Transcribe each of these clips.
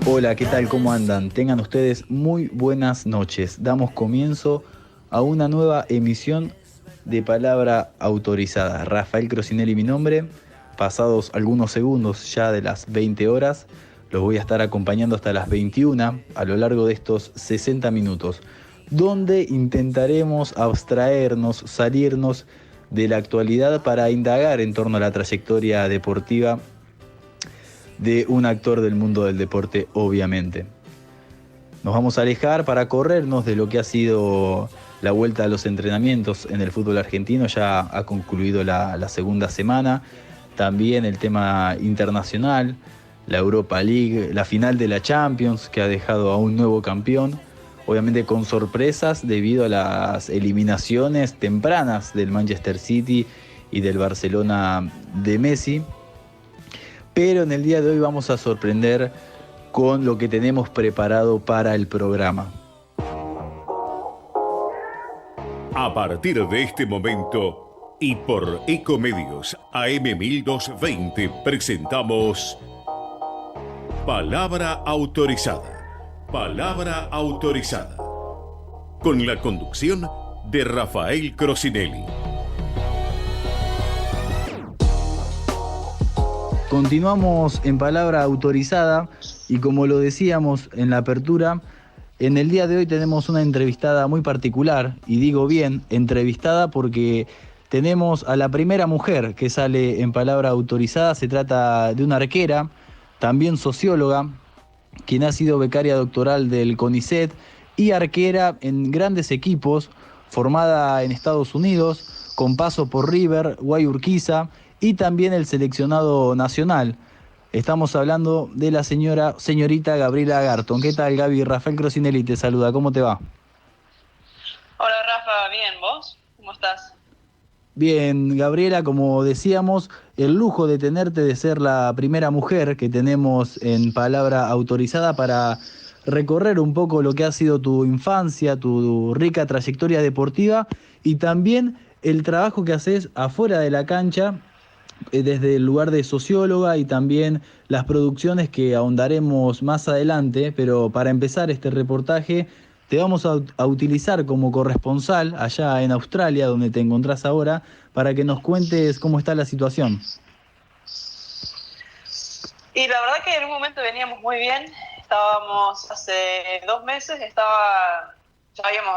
Hola, ¿qué tal? ¿Cómo andan? Tengan ustedes muy buenas noches. Damos comienzo a una nueva emisión de Palabra Autorizada. Rafael Crocinelli mi nombre. Pasados algunos segundos ya de las 20 horas, los voy a estar acompañando hasta las 21 a lo largo de estos 60 minutos, donde intentaremos abstraernos, salirnos de la actualidad para indagar en torno a la trayectoria deportiva de un actor del mundo del deporte, obviamente. Nos vamos a alejar para corrernos de lo que ha sido la vuelta a los entrenamientos en el fútbol argentino. Ya ha concluido la segunda semana. También el tema internacional, la Europa League, la final de la Champions, que ha dejado a un nuevo campeón. Obviamente con sorpresas debido a las eliminaciones tempranas del Manchester City y del Barcelona de Messi. Pero en el día de hoy vamos a sorprender con lo que tenemos preparado para el programa. A partir de este momento y por Ecomedios AM 1220 presentamos Palabra Autorizada. Palabra Autorizada. Con la conducción de Rafael Crocinelli. Continuamos en Palabra Autorizada y como lo decíamos en la apertura, en el día de hoy tenemos una entrevistada muy particular, y digo bien, entrevistada porque tenemos a la primera mujer que sale en Palabra Autorizada. Se trata de una arquera, también socióloga, quien ha sido becaria doctoral del CONICET y arquera en grandes equipos, formada en Estados Unidos, con paso por River, Guayurquiza y también el seleccionado nacional. Estamos hablando de la señorita Gabriela Garton. ¿Qué tal, Gaby? Rafael Crocinelli te saluda. ¿Cómo te va? Hola Rafa, bien, ¿vos? ¿Cómo estás? Bien, Gabriela, como decíamos, el lujo de tenerte, de ser la primera mujer que tenemos en Palabra Autorizada para recorrer un poco lo que ha sido tu infancia, tu rica trayectoria deportiva y también el trabajo que haces afuera de la cancha, desde el lugar de socióloga, y también las producciones que ahondaremos más adelante. Pero para empezar este reportaje te vamos a utilizar como corresponsal allá en Australia, donde te encontrás ahora, para que nos cuentes cómo está la situación. Y la verdad que en un momento veníamos muy bien. Estábamos hace 2 meses, ya habíamos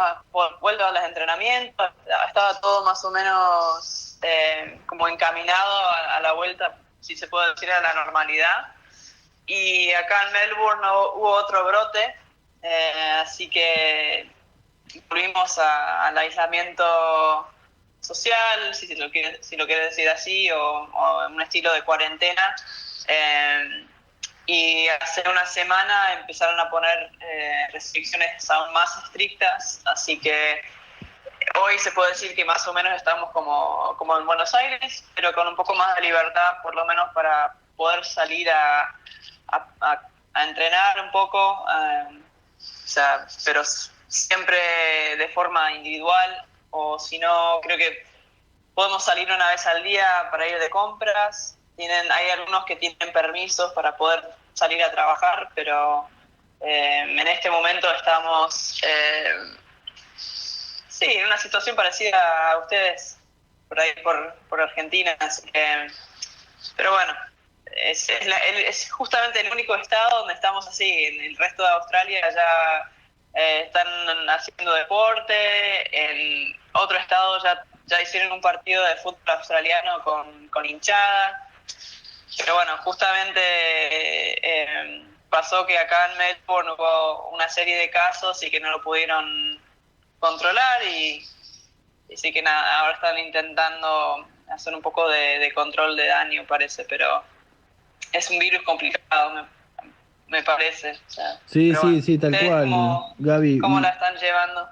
vuelto a los entrenamientos, estaba todo más o menos como encaminado a la vuelta, si se puede decir, a la normalidad. Y acá en Melbourne hubo otro brote, así que volvimos al aislamiento social, si lo quiere decir así, o un estilo de cuarentena. Y hace una semana empezaron a poner restricciones aún más estrictas, así que hoy se puede decir que más o menos estamos como en Buenos Aires, pero con un poco más de libertad, por lo menos para poder salir a entrenar un poco, pero siempre de forma individual, o si no, creo que podemos salir una vez al día para ir de compras. Hay algunos que tienen permisos para poder salir a trabajar, pero en este momento estamos en una situación parecida a ustedes por ahí por Argentina, así que, pero bueno, es justamente el único estado donde estamos así. En el resto de Australia ya están haciendo deporte. En otro estado ya hicieron un partido de fútbol australiano con hinchada. Pero bueno, justamente pasó que acá en Melbourne hubo una serie de casos y que no lo pudieron controlar, y sí que nada, ahora están intentando hacer un poco de control de daño, parece, pero es un virus complicado, me parece. O sea, Sí, pero sí, bueno, sí, tal ¿ustedes cual, cómo Gaby. la están llevando?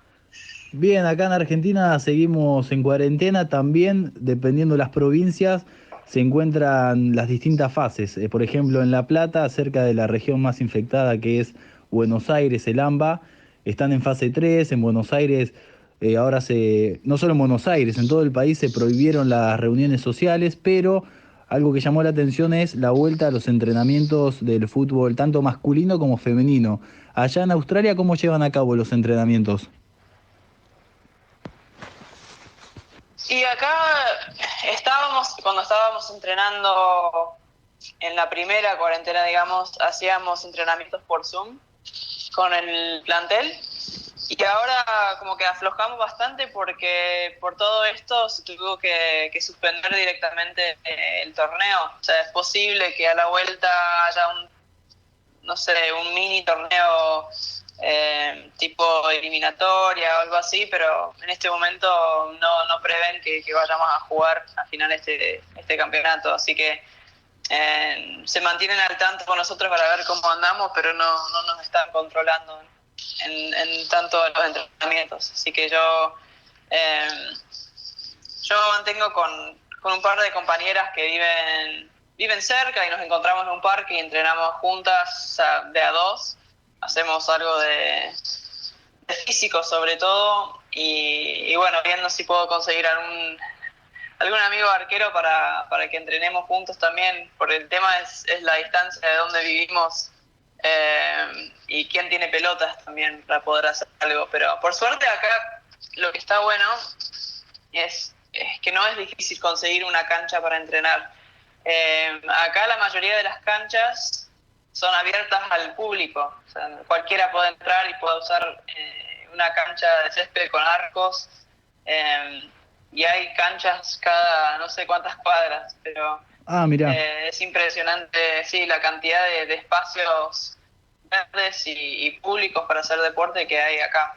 Bien, acá en Argentina seguimos en cuarentena también. Dependiendo de las provincias, se encuentran las distintas fases. Por ejemplo, en La Plata, cerca de la región más infectada, que es Buenos Aires, el AMBA, están en fase 3. En Buenos Aires, no solo en Buenos Aires, en todo el país se prohibieron las reuniones sociales, pero algo que llamó la atención es la vuelta a los entrenamientos del fútbol, tanto masculino como femenino. Allá en Australia, ¿cómo llevan a cabo los entrenamientos? Y acá cuando estábamos entrenando en la primera cuarentena, digamos, hacíamos entrenamientos por Zoom con el plantel. Y ahora como que aflojamos bastante porque por todo esto se tuvo que suspender directamente el torneo. O sea, es posible que a la vuelta haya no sé, un mini torneo tipo eliminatoria o algo así, pero en este momento no prevén que vayamos a jugar a final este campeonato. Así que se mantienen al tanto con nosotros para ver cómo andamos, pero no nos están controlando en tanto los entrenamientos. Así que yo mantengo con un par de compañeras que viven cerca y nos encontramos en un parque y entrenamos juntas, o sea, de a dos. Hacemos algo de físico sobre todo y bueno, viendo si puedo conseguir algún amigo arquero para que entrenemos juntos también, porque el tema es la distancia de donde vivimos y quién tiene pelotas también para poder hacer algo. Pero por suerte acá lo que está bueno es que no es difícil conseguir una cancha para entrenar. Acá la mayoría de las canchas son abiertas al público, o sea, cualquiera puede entrar y puede usar una cancha de césped con arcos, y hay canchas cada no sé cuántas cuadras, pero Mirá. es impresionante, sí, la cantidad de espacios verdes y públicos para hacer deporte que hay acá.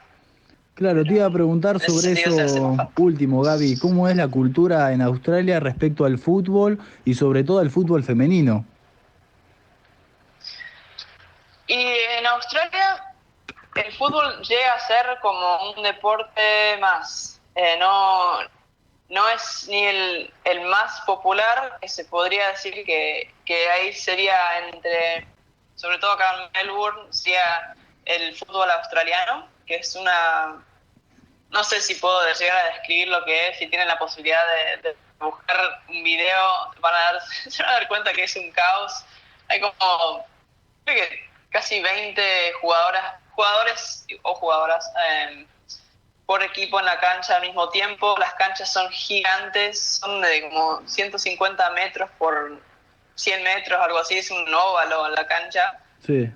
Claro, te iba a preguntar En ese sobre sentido se hace más eso fácil. último, Gaby. ¿Cómo es la cultura en Australia respecto al fútbol y sobre todo al fútbol femenino? Y en Australia el fútbol llega a ser como un deporte más. No es ni el más popular, que se podría decir que ahí sería sobre todo acá en Melbourne, sería el fútbol australiano, que es no sé si puedo llegar a describir lo que es. Si tienen la posibilidad de buscar un video, se van a dar cuenta que es un caos. Hay como, creo que casi 20 jugadores o jugadoras por equipo en la cancha al mismo tiempo. Las canchas son gigantes, son de como 150 metros por 100 metros, algo así. Es un óvalo la cancha. Sí.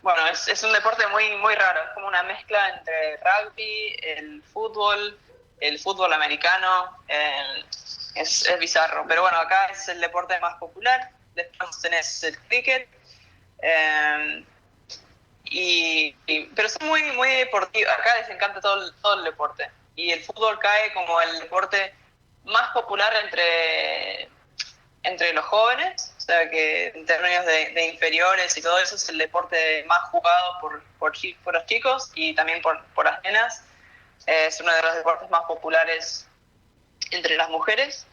Bueno, es un deporte muy, muy raro. Es como una mezcla entre rugby, el fútbol americano. Es bizarro. Pero bueno, acá es el deporte más popular. Después tenés el cricket. Pero son muy, muy deportivos. Acá les encanta todo el deporte. Y el fútbol cae como el deporte más popular entre los jóvenes. O sea que en términos de inferiores y todo eso es el deporte más jugado por los chicos y también por las nenas. Es uno de los deportes más populares entre las mujeres.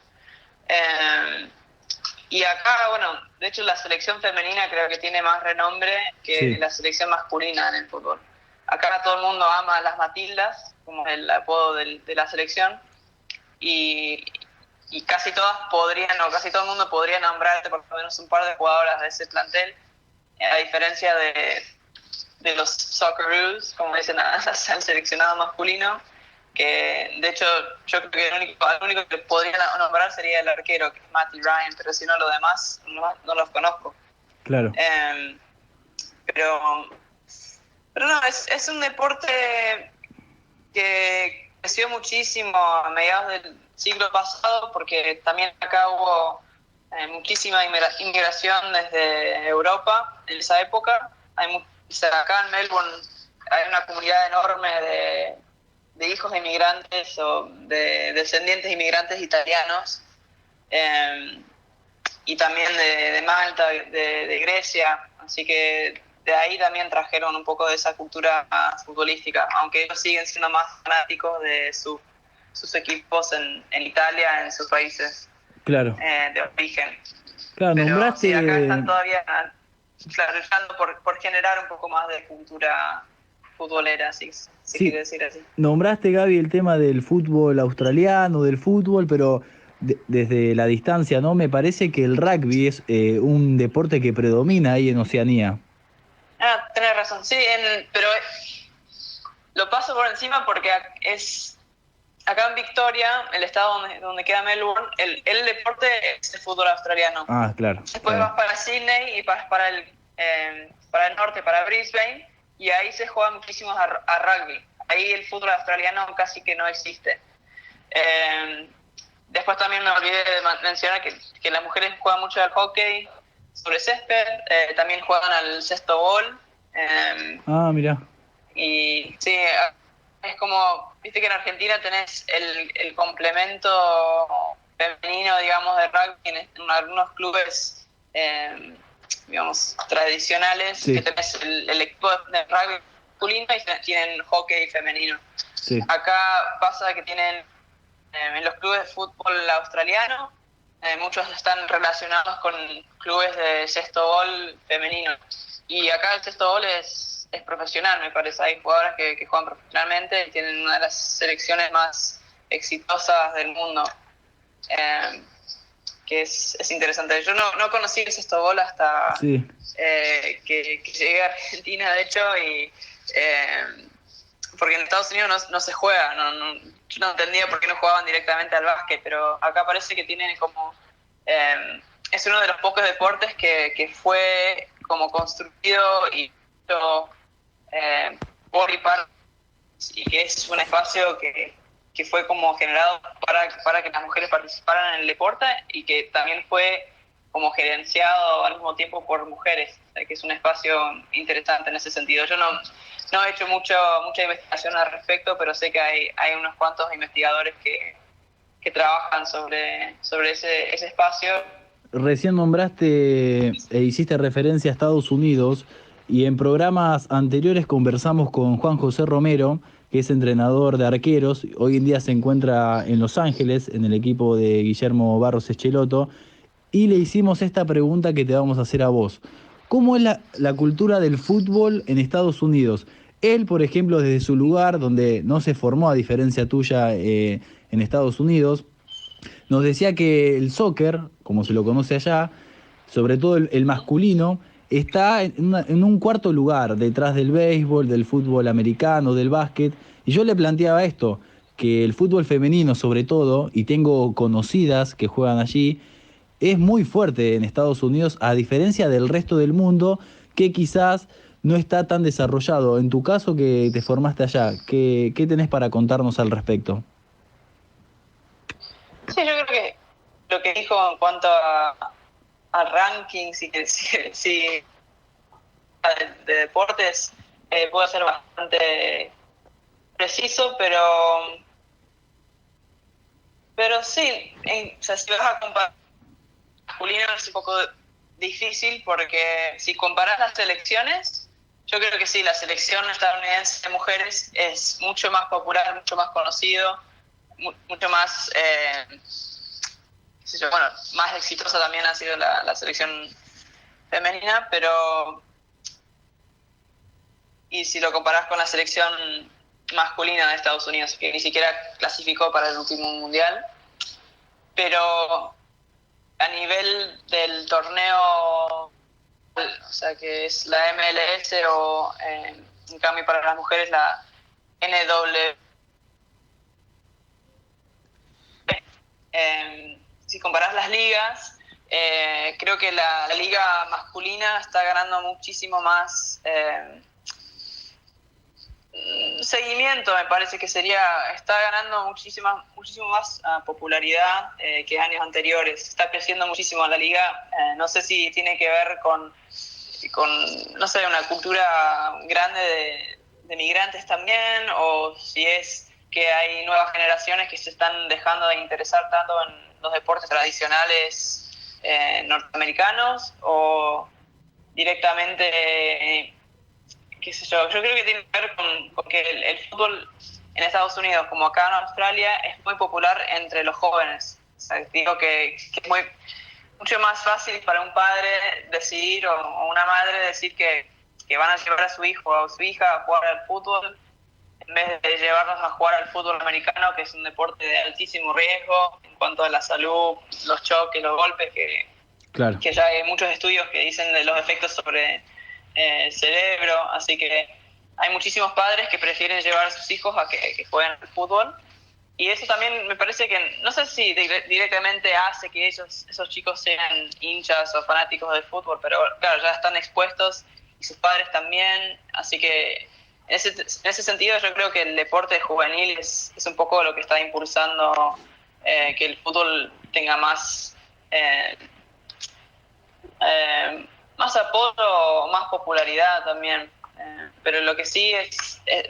Y acá, bueno, de hecho la selección femenina creo que tiene más renombre que Sí. la selección masculina en el fútbol. Acá todo el mundo ama a las Matildas, como el apodo de la selección, y casi todas casi todo el mundo podría nombrarte por lo menos un par de jugadoras de ese plantel, a diferencia de los Socceroos, como dicen al seleccionado masculino, que de hecho yo creo que el único que podría nombrar sería el arquero, que es Matty Ryan, pero si no, los demás no los conozco. Claro. Pero no, es un deporte que creció muchísimo a mediados del siglo pasado, porque también acá hubo muchísima inmigración desde Europa en esa época. Acá en Melbourne hay una comunidad enorme de hijos inmigrantes o de descendientes inmigrantes italianos, y también de Malta, de Grecia, así que de ahí también trajeron un poco de esa cultura futbolística, aunque ellos siguen siendo más fanáticos de sus equipos en Italia, en sus países Claro. de origen. Claro, Pero sí, acá nombraste. están todavía luchando por generar un poco más de cultura futbolera, si se Sí, quiere decir así. nombraste, Gaby, el tema del fútbol australiano, del fútbol, pero desde la distancia, ¿no? Me parece que el rugby es un deporte que predomina ahí en Oceanía. Ah, tenés razón, sí, pero lo paso por encima porque es acá en Victoria, el estado donde queda Melbourne, el deporte es el fútbol australiano. Ah, claro, Después claro. vas para Sydney y vas para el norte, para Brisbane, y ahí se juega muchísimo a rugby. Ahí el fútbol australiano casi que no existe. Eh, Después también me olvidé de mencionar que las mujeres juegan mucho al hockey sobre césped, también juegan al cesto bol. Ah, mira. Y sí, es como, viste que en Argentina tenés el complemento femenino, digamos, de rugby en algunos clubes, digamos, tradicionales, que Sí, tenés el equipo de rugby masculino y tienen hockey femenino. sí, Acá pasa que tienen en los clubes de fútbol australiano, muchos están relacionados con clubes de cestobol femenino. Y acá el cestobol es profesional, me parece. Hay jugadoras que juegan profesionalmente y tienen una de las selecciones más exitosas del mundo, eh, que es interesante. Yo no conocí el cestobol hasta sí. que llegué a Argentina, de hecho, y porque en Estados Unidos no se juega, yo no entendía por qué no jugaban directamente al básquet, pero acá parece que tienen como, es uno de los pocos deportes que fue como construido y por y para, y que es un espacio que fue como generado para que las mujeres participaran en el deporte y que también fue como gerenciado al mismo tiempo por mujeres, o sea, que es un espacio interesante en ese sentido. Yo no he hecho mucha investigación al respecto, pero sé que hay unos cuantos investigadores que trabajan sobre ese espacio. Recién nombraste e hiciste referencia a Estados Unidos y en programas anteriores conversamos con Juan José Romero, que es entrenador de arqueros. Hoy en día se encuentra en Los Ángeles, en el equipo de Guillermo Barros Echeloto, y le hicimos esta pregunta que te vamos a hacer a vos. ¿Cómo es la cultura del fútbol en Estados Unidos? Él, por ejemplo, desde su lugar, donde no se formó, a diferencia tuya, en Estados Unidos, nos decía que el soccer, como se lo conoce allá, sobre todo el masculino, está en un cuarto lugar, detrás del béisbol, del fútbol americano, del básquet. Y yo le planteaba esto, que el fútbol femenino sobre todo, y tengo conocidas que juegan allí, es muy fuerte en Estados Unidos, a diferencia del resto del mundo, que quizás no está tan desarrollado. En tu caso, que te formaste allá, ¿qué tenés para contarnos al respecto? Sí, yo creo que lo que dijo en cuanto a rankings y que si de deportes puede ser bastante preciso, pero sí, o sea, si vas a comparar masculino es un poco difícil porque si comparas las selecciones, yo creo que sí, la selección estadounidense de mujeres es mucho más popular, mucho más conocido, mucho más, qué sé yo, bueno, más exitosa también ha sido la selección femenina, pero y si lo comparás con la selección masculina de Estados Unidos, que ni siquiera clasificó para el último mundial, pero a nivel del torneo, o sea, que es la MLS o en cambio para las mujeres la NW, si comparás las ligas, creo que la liga masculina está ganando muchísimo más seguimiento, me parece que está ganando muchísimo más popularidad que años anteriores, está creciendo muchísimo la liga, no sé si tiene que ver con no sé, una cultura grande de migrantes también, o si es que hay nuevas generaciones que se están dejando de interesar tanto en los deportes tradicionales norteamericanos, o directamente qué sé yo creo que tiene que ver con que el fútbol en Estados Unidos, como acá en Australia, es muy popular entre los jóvenes. O sea, digo que es mucho más fácil para un padre decidir o una madre decir que van a llevar a su hijo o a su hija a jugar al fútbol en vez de llevarnos a jugar al fútbol americano, que es un deporte de altísimo riesgo en cuanto a la salud, los choques, los golpes, Claro. que ya hay muchos estudios que dicen de los efectos sobre el cerebro, así que hay muchísimos padres que prefieren llevar a sus hijos a que jueguen al fútbol. Y eso también me parece que, no sé si directamente hace que esos chicos sean hinchas o fanáticos del fútbol, pero claro, ya están expuestos y sus padres también, así que en ese sentido yo creo que el deporte juvenil es un poco lo que está impulsando que el fútbol tenga más, más apoyo, más popularidad también. Pero lo que sí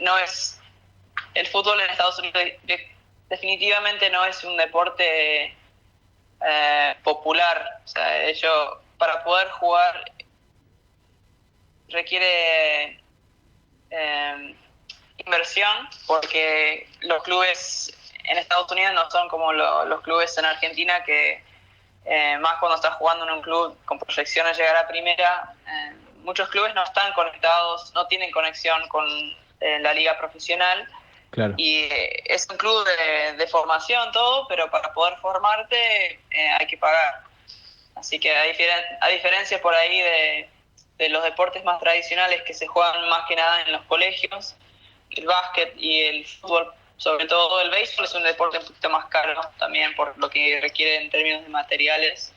no es el fútbol en Estados Unidos definitivamente no es un deporte popular. O sea, de hecho, para poder jugar requiere inversión, porque los clubes en Estados Unidos no son como los clubes en Argentina, que más cuando estás jugando en un club con proyección a llegar a primera, muchos clubes no están conectados, no tienen conexión con la liga profesional. Claro. Y es un club de formación todo, pero para poder formarte hay que pagar. Así que a diferencia por ahí de los deportes más tradicionales que se juegan más que nada en los colegios, el básquet y el fútbol, sobre todo el béisbol, es un deporte un poquito más caro también por lo que requiere en términos de materiales.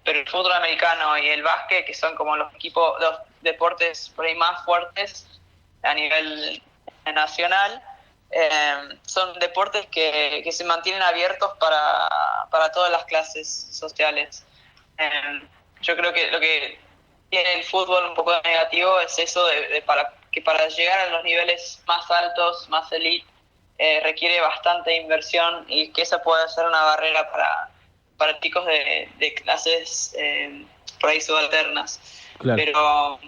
Pero el fútbol americano y el básquet, que son como los deportes por ahí más fuertes a nivel nacional, son deportes que se mantienen abiertos para todas las clases sociales. Yo creo que lo que tiene el fútbol un poco negativo es eso que para llegar a los niveles más altos, más elite, requiere bastante inversión, y que esa puede ser una barrera para chicos de clases por ahí subalternas. Claro.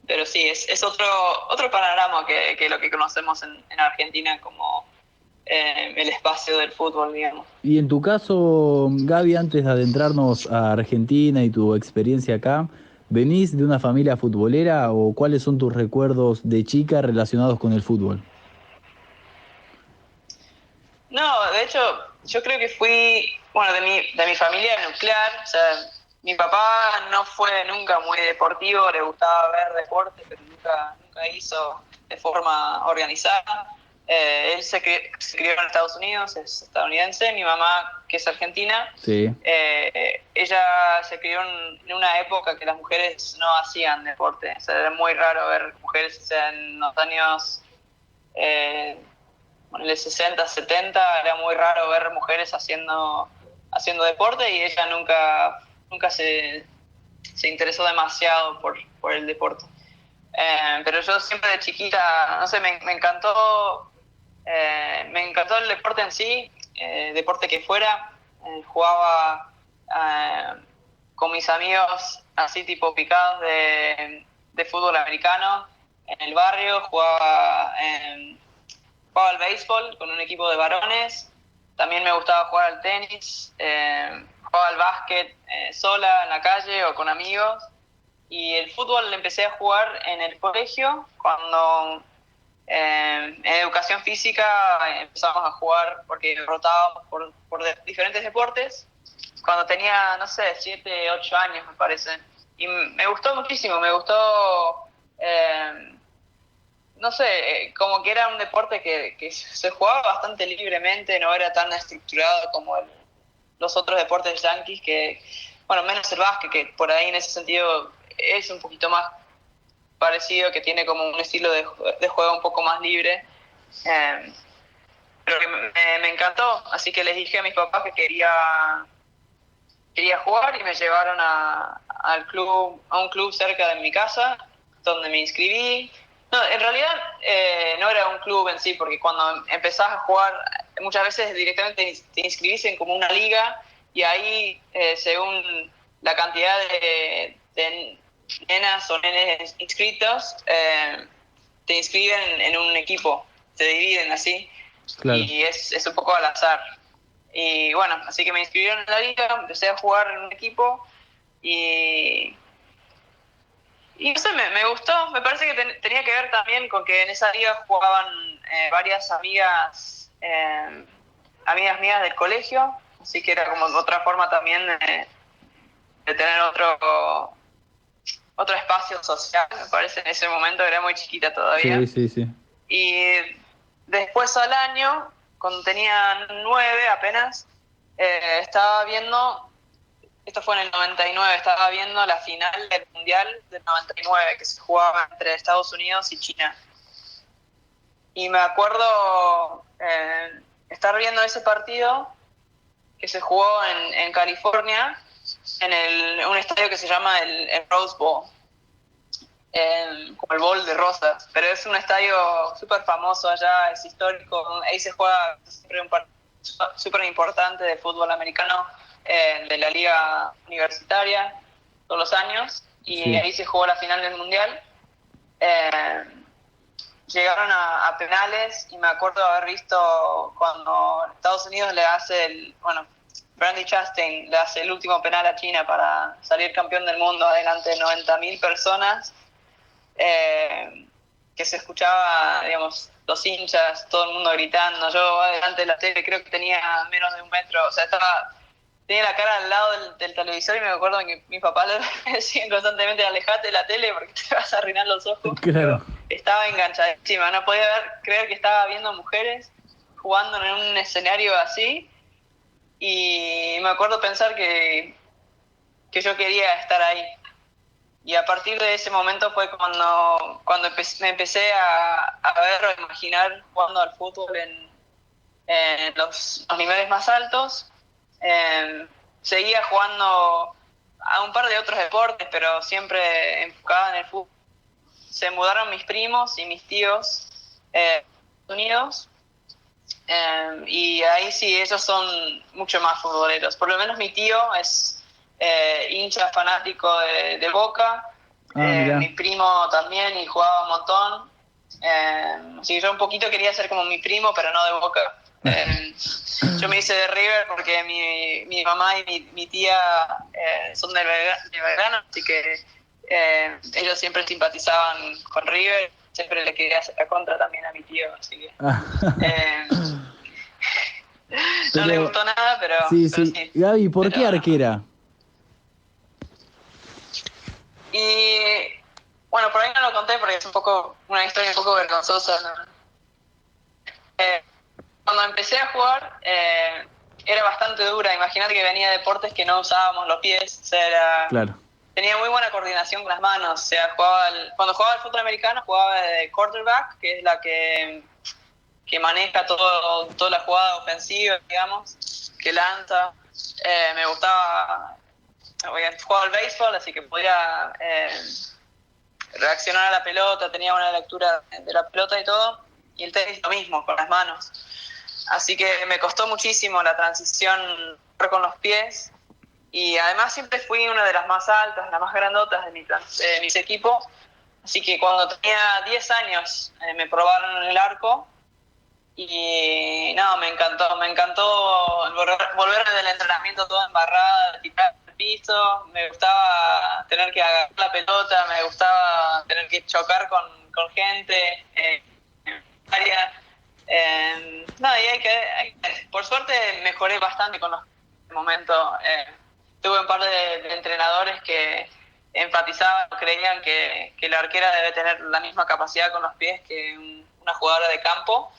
Pero sí, es otro panorama que lo que conocemos en Argentina como el espacio del fútbol, digamos. Y en tu caso, Gaby, antes de adentrarnos a Argentina y tu experiencia acá, ¿venís de una familia futbolera o cuáles son tus recuerdos de chica relacionados con el fútbol? No, de hecho, yo creo que fui, bueno, de mi familia nuclear. O sea, mi papá no fue nunca muy deportivo, le gustaba ver deporte, pero nunca hizo de forma organizada. Él se crió en Estados Unidos, es estadounidense. Mi mamá, que es argentina, Sí. Ella se crió en una época que las mujeres no hacían deporte. O sea, era muy raro ver mujeres, o sea, en los años en los 60, 70, era muy raro ver mujeres haciendo deporte, y ella nunca se interesó demasiado por el deporte. Pero yo siempre de chiquita, no sé, me encantó el deporte en sí, deporte que fuera. Jugaba con mis amigos así tipo picados de fútbol americano en el barrio, jugaba al béisbol con un equipo de varones. También me gustaba jugar al tenis, jugaba al básquet sola en la calle o con amigos. Y el fútbol empecé a jugar en el colegio cuando en educación física empezamos a jugar, porque rotábamos por diferentes deportes, cuando tenía, no sé, 7, 8 años me parece. Y me gustó muchísimo, me gustó, no sé, como que era un deporte que se jugaba bastante libremente, no era tan estructurado como los otros deportes yanquis, que, bueno, menos el básquet, que por ahí en ese sentido es un poquito más parecido, que tiene como un estilo de juego un poco más libre. Pero que me encantó, así que les dije a mis papás que quería jugar, y me llevaron a un club cerca de mi casa, donde me inscribí. No, en realidad no era un club en sí, porque cuando empezás a jugar muchas veces directamente te inscribís en como una liga, y ahí según la cantidad de nenas o nenes inscritos, te inscriben en un equipo, te dividen así. Claro. Y es un poco al azar. Y bueno, así que me inscribieron en la liga, empecé a jugar en un equipo, y Y no sé, me gustó, me parece que tenía que ver también con que en esa liga jugaban varias amigas mías del colegio, así que era como otra forma también de tener otro espacio social, me parece, en ese momento era muy chiquita todavía. Sí, sí, sí. Y después al año, cuando tenía 9 apenas, estaba viendo, esto fue en el 99, estaba viendo la final del Mundial del 99, que se jugaba entre Estados Unidos y China. Y me acuerdo estar viendo ese partido que se jugó en California, en un estadio que se llama el Rose Bowl, como el Bowl de Rosas, pero es un estadio súper famoso allá, es histórico, ahí se juega siempre un partido súper importante de fútbol americano de la liga universitaria todos los años, y Sí. ahí se jugó la final del Mundial. Llegaron a penales y me acuerdo haber visto cuando Estados Unidos le hace Brandi Chastain le hace el último penal a China para salir campeón del mundo adelante de 90.000 personas, que se escuchaba, digamos, los hinchas, todo el mundo gritando. Yo adelante de la tele creo que tenía menos de 1 metro, o sea, tenía la cara al lado del televisor, y me acuerdo que mi papá le decía constantemente: alejate de la tele porque te vas a arruinar los ojos. Claro. Pero estaba enganchadísima, no podía creer que estaba viendo mujeres jugando en un escenario así, y me acuerdo pensar que yo quería estar ahí. Y a partir de ese momento fue cuando me empecé a ver o a imaginar jugando al fútbol en los niveles más altos. Seguía jugando a un par de otros deportes, pero siempre enfocada en el fútbol. Se mudaron mis primos y mis tíos a Estados Unidos, y ahí sí, ellos son mucho más futboleros. Por lo menos mi tío es hincha fanático de Boca, Mirá. mi primo también, y jugaba un montón. Así que yo un poquito quería ser como mi primo, pero no de Boca. Yo me hice de River porque mi mamá y mi tía son de Belgrano, así que ellos siempre simpatizaban con River. Siempre le quería hacer la contra también a mi tío, así que no le gustó nada, pero Sí, pero sí. sí. Gaby, ¿por qué arquera? Y bueno, por ahí no lo conté porque es una historia un poco vergonzosa, ¿no? Cuando empecé a jugar era bastante dura. Imagínate que venía de deportes que no usábamos los pies, o sea, Claro. tenía muy buena coordinación con las manos. O sea, cuando jugaba al fútbol americano jugaba de quarterback, que es la que maneja toda la jugada ofensiva, digamos, que lanza. Me gustaba, jugaba al béisbol, así que podía reaccionar a la pelota, tenía una lectura de la pelota y todo. Y el tenis lo mismo, con las manos. Así que me costó muchísimo la transición con los pies, y además siempre fui una de las más altas, las más grandotas de mis equipos. Así que cuando tenía 10 años me probaron en el arco, y no, me encantó volver del entrenamiento toda embarrada, tirar el piso. Me gustaba tener que agarrar la pelota, me gustaba tener que chocar con gente no, y por suerte mejoré bastante con los momentos. Tuve un par de entrenadores que enfatizaban, creían que la arquera debe tener la misma capacidad con los pies que una jugadora de campo.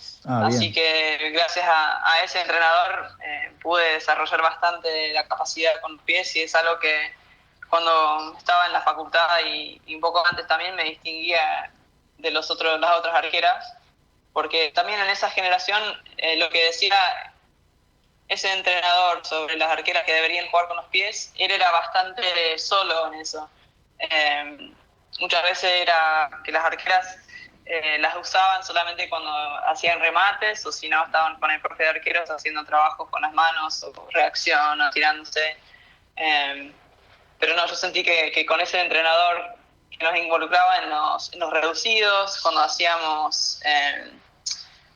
Así Bien. que gracias a ese entrenador pude desarrollar bastante la capacidad con los pies, y es algo que cuando estaba en la facultad y un poco antes también me distinguía de las otras arqueras, porque también en esa generación lo que decía ese entrenador sobre las arqueras que deberían jugar con los pies, él era bastante solo en eso. Muchas veces era que las arqueras las usaban solamente cuando hacían remates, o si no estaban con el profe de arqueros haciendo trabajos con las manos, o reacción, o tirándose. Pero no, yo sentí que con ese entrenador que nos involucraba en los reducidos, cuando hacíamos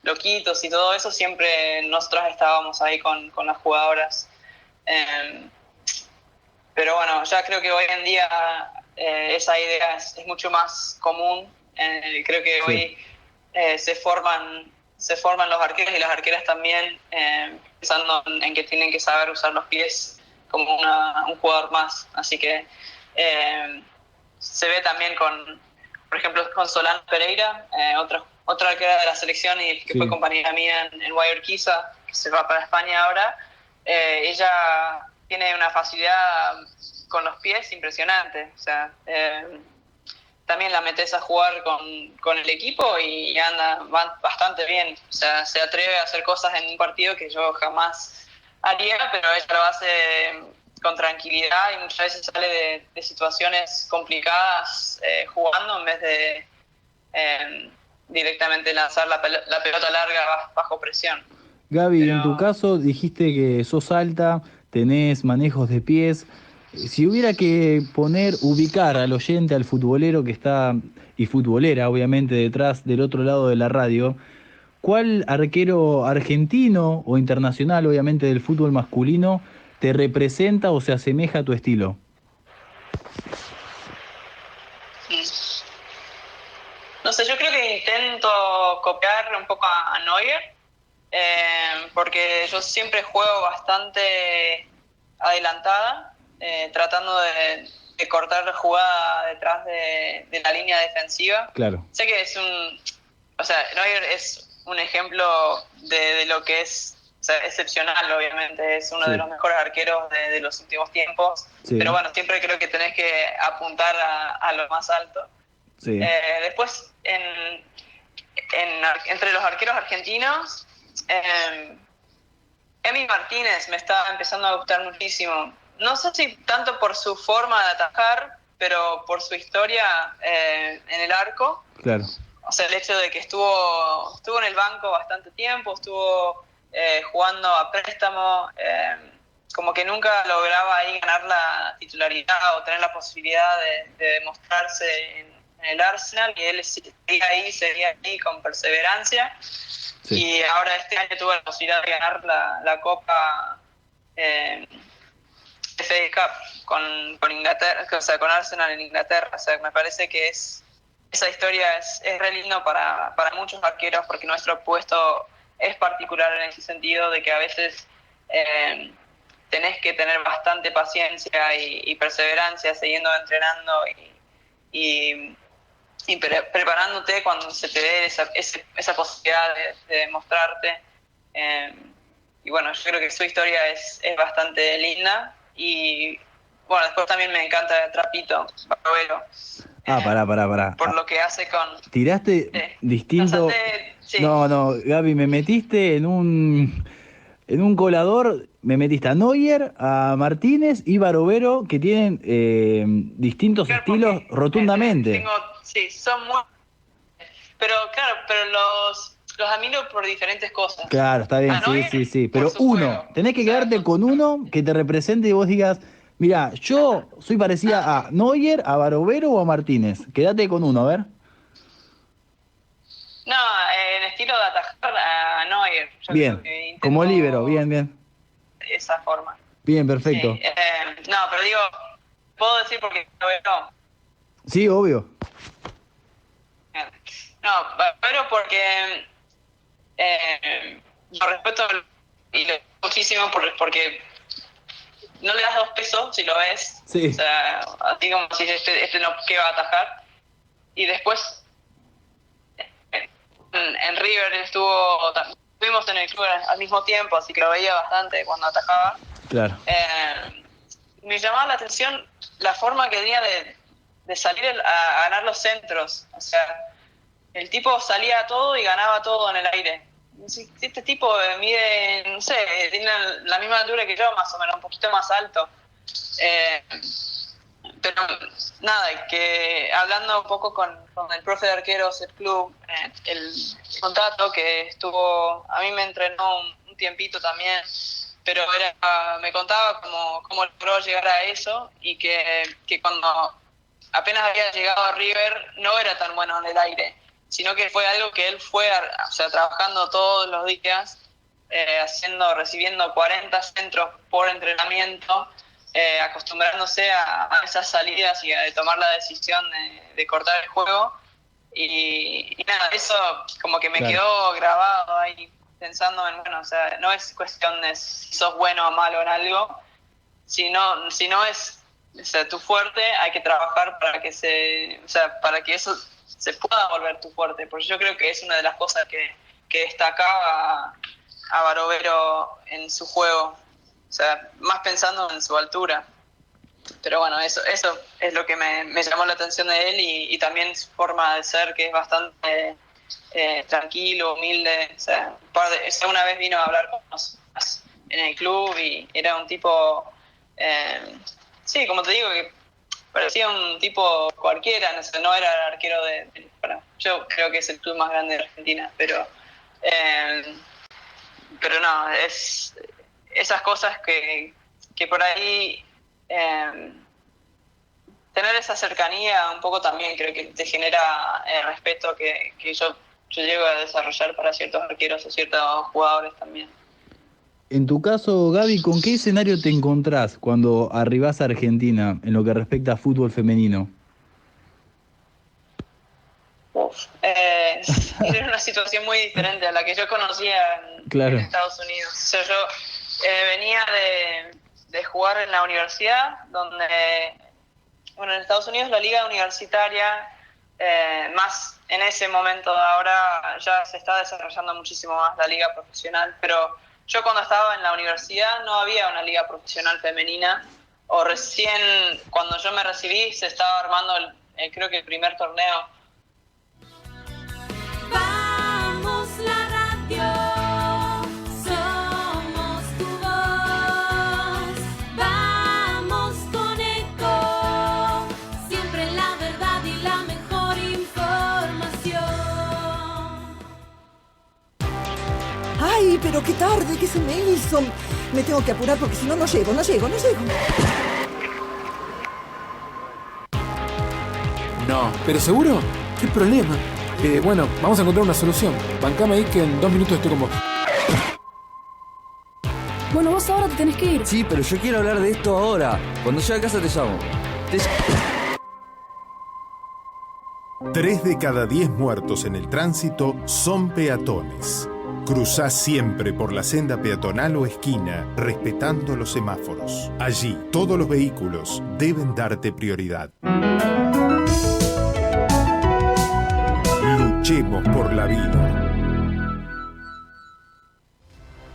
loquitos y todo eso, siempre nosotros estábamos ahí con las jugadoras. Pero bueno, ya creo que hoy en día esa idea es mucho más común. Creo que hoy se forman los arqueros y las arqueras también, pensando en que tienen que saber usar los pies como un jugador más. Así que se ve también por ejemplo, con Solán Pereira, otra arquera de la selección y que fue compañera mía en Guayaquil, que se va para España ahora. Ella tiene una facilidad con los pies impresionante. O sea, también la metes a jugar con el equipo y va bastante bien. O sea, se atreve a hacer cosas en un partido que yo jamás haría, pero ella lo hace con tranquilidad y muchas veces sale de situaciones complicadas jugando en vez de directamente lanzar la pelota larga bajo presión. Gaby, en tu caso dijiste que sos alta, tenés manejos de pies. Si hubiera que ubicar al oyente, al futbolero que está, y futbolera obviamente, detrás del otro lado de la radio, ¿cuál arquero argentino o internacional, obviamente del fútbol masculino, te representa o se asemeja a tu estilo? No sé, yo creo que intento copiar un poco a Neuer, porque yo siempre juego bastante adelantada, tratando de cortar la jugada detrás de la línea defensiva. Claro. Sé que Neuer es un ejemplo de lo que es, o sea, excepcional, obviamente, es uno de los mejores arqueros de los últimos tiempos, pero bueno, siempre creo que tenés que apuntar a lo más alto. Sí. Después, entre los arqueros argentinos, Emi Martínez me está empezando a gustar muchísimo. No sé si tanto por su forma de atacar, pero por su historia en el arco. Claro. O sea, el hecho de que estuvo en el banco bastante tiempo, estuvo jugando a préstamo, como que nunca lograba ahí ganar la titularidad o tener la posibilidad de demostrarse en el Arsenal, y él seguía ahí con perseverancia. Sí. Y ahora este año tuvo la posibilidad de ganar la Copa FA Cup con Inglaterra, o sea, con Arsenal en Inglaterra. O sea, me parece que esa historia es re lindo para muchos arqueros, porque nuestro puesto es particular en ese sentido de que a veces tenés que tener bastante paciencia y perseverancia siguiendo entrenando y preparándote cuando se te dé esa posibilidad de demostrarte. Y bueno, yo creo que su historia es bastante linda. Y bueno, después también me encanta Trapito, Barovero. Pará. Por lo que hace con... Tiraste distinto... No, Gaby, me metiste en un colador, me metiste a Neuer, a Martínez y Barovero, que tienen distintos estilos rotundamente. Son muy... Pero los admiro por diferentes cosas. Claro, está bien, sí. Pero tenés que quedarte con uno que te represente y vos digas, mira, yo soy parecida a Neuer, a Barovero o a Martínez. Quédate con uno, a ver. No, en estilo de atajar a Neuer. Bien, como líbero, bien. De esa forma. Bien, perfecto. Sí, no, pero digo, ¿puedo decir porque Barovero? Sí, obvio. No, Barovero porque lo respeto y lo muchísimo porque no le das 2 pesos si lo ves. Sí. O sea, así como si este no, ¿qué va a atajar? Y después en River estuvimos en el club al mismo tiempo, así que lo veía bastante cuando atajaba. Claro. Me llamaba la atención la forma que tenía de salir a ganar los centros. O sea, el tipo salía a todo y ganaba todo en el aire. Si este tipo mide, no sé, tiene la misma altura que yo, más o menos, un poquito más alto. Pero nada, que hablando un poco con el profe de arqueros del club, el contrato que a mí me entrenó un tiempito también, pero me contaba cómo logró llegar a eso, y que cuando apenas había llegado a River no era tan bueno en el aire, sino que fue algo que él fue trabajando todos los días, recibiendo 40 centros por entrenamiento, acostumbrándose a esas salidas y a tomar la decisión de cortar el juego. Y nada, eso como que me quedó grabado ahí pensando en, bueno, o sea, no es cuestión de si sos bueno o malo en algo, si no es, o sea, tu fuerte, hay que trabajar para que para que eso se pueda volver tu fuerte, porque yo creo que es una de las cosas que destacaba a Barovero en su juego, o sea, más pensando en su altura. Pero bueno, eso es lo que me llamó la atención de él y también su forma de ser, que es bastante tranquilo, humilde. O sea, una vez vino a hablar con nosotros en el club y era un tipo, sí, como te digo, que parecía un tipo cualquiera, no era el arquero yo creo que es el club más grande de Argentina, pero no, es esas cosas que por ahí... tener esa cercanía un poco también creo que te genera respeto que yo llego a desarrollar para ciertos arqueros o ciertos jugadores también. En tu caso, Gaby, ¿con qué escenario te encontrás cuando arribás a Argentina en lo que respecta a fútbol femenino? Era una situación muy diferente a la que yo conocía en Estados Unidos. O sea, yo venía de jugar en la universidad, donde, bueno, en Estados Unidos la liga universitaria, más en ese momento, ahora ya se está desarrollando muchísimo más la liga profesional, pero yo cuando estaba en la universidad no había una liga profesional femenina, o recién cuando yo me recibí se estaba armando creo que el primer torneo. Vamos la radio, somos tu voz, vamos con Eco, siempre la verdad y la mejor información. ¡Ay, pero qué tarde que se me hizo! Me tengo que apurar porque si no, no llego. No, ¿pero seguro? ¿Qué problema? Bueno, vamos a encontrar una solución. Bancame ahí que en 2 minutos estoy con vos. Bueno, vos ahora te tenés que ir. Sí, pero yo quiero hablar de esto ahora. Cuando llegue a casa te llamo. 3 de cada 10 muertos en el tránsito son peatones. Cruzá siempre por la senda peatonal o esquina, respetando los semáforos. Allí, todos los vehículos deben darte prioridad. Luchemos por la vida.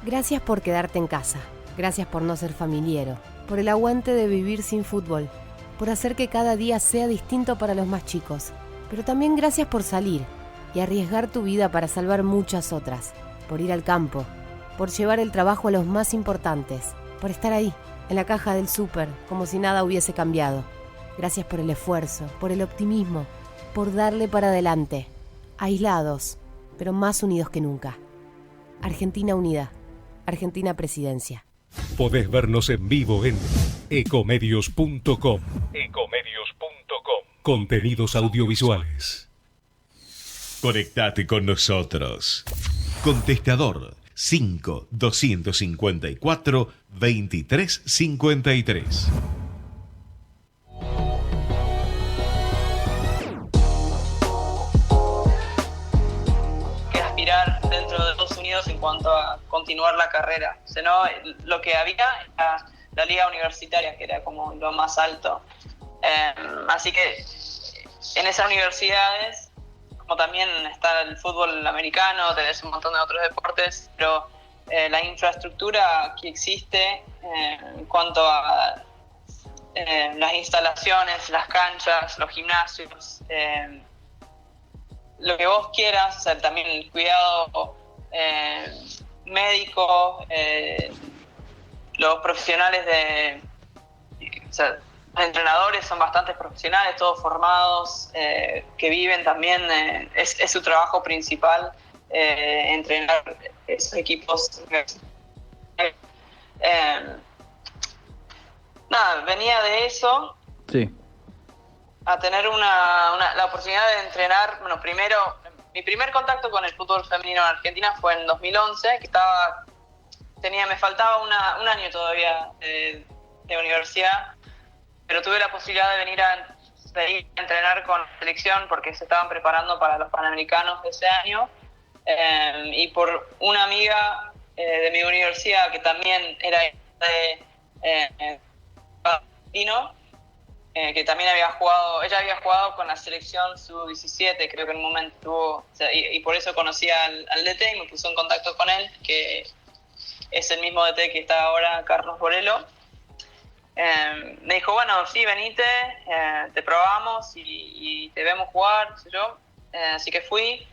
Gracias por quedarte en casa. Gracias por no ser familiero. Por el aguante de vivir sin fútbol. Por hacer que cada día sea distinto para los más chicos. Pero también gracias por salir y arriesgar tu vida para salvar muchas otras. Por ir al campo. Por llevar el trabajo a los más importantes. Por estar ahí, en la caja del súper, como si nada hubiese cambiado. Gracias por el esfuerzo, por el optimismo, por darle para adelante. Aislados, pero más unidos que nunca. Argentina Unida. Argentina Presidencia. Podés vernos en vivo en ecomedios.com. Contenidos audiovisuales. Conectate con nosotros. Contestador 5-254-2353. Dentro de Estados Unidos en cuanto a continuar la carrera. O sea, no, lo que había era la liga universitaria, que era como lo más alto. Así que en esas universidades, como también está el fútbol americano, tenés un montón de otros deportes, pero la infraestructura que existe en cuanto a las instalaciones, las canchas, los gimnasios, lo que vos quieras, o sea, también el cuidado médico, los profesionales o sea, los entrenadores son bastante profesionales, todos formados, que viven también, es su trabajo principal, entrenar esos equipos. Nada, venía de eso. Sí. A tener la oportunidad de entrenar, bueno, primero, mi primer contacto con el fútbol femenino en Argentina fue en 2011, que me faltaba un año todavía de de universidad, pero tuve la posibilidad de ir a entrenar con la selección porque se estaban preparando para los Panamericanos de ese año, y por una amiga de mi universidad que también era de argentino, que también ella había jugado con la selección sub-17, creo que en un momento tuvo, o sea, y por eso conocí al DT y me puso en contacto con él, que es el mismo DT que está ahora, Carlos Borello. Me dijo, bueno, sí, venite, te probamos y te vemos jugar, qué sé yo. Así que fui.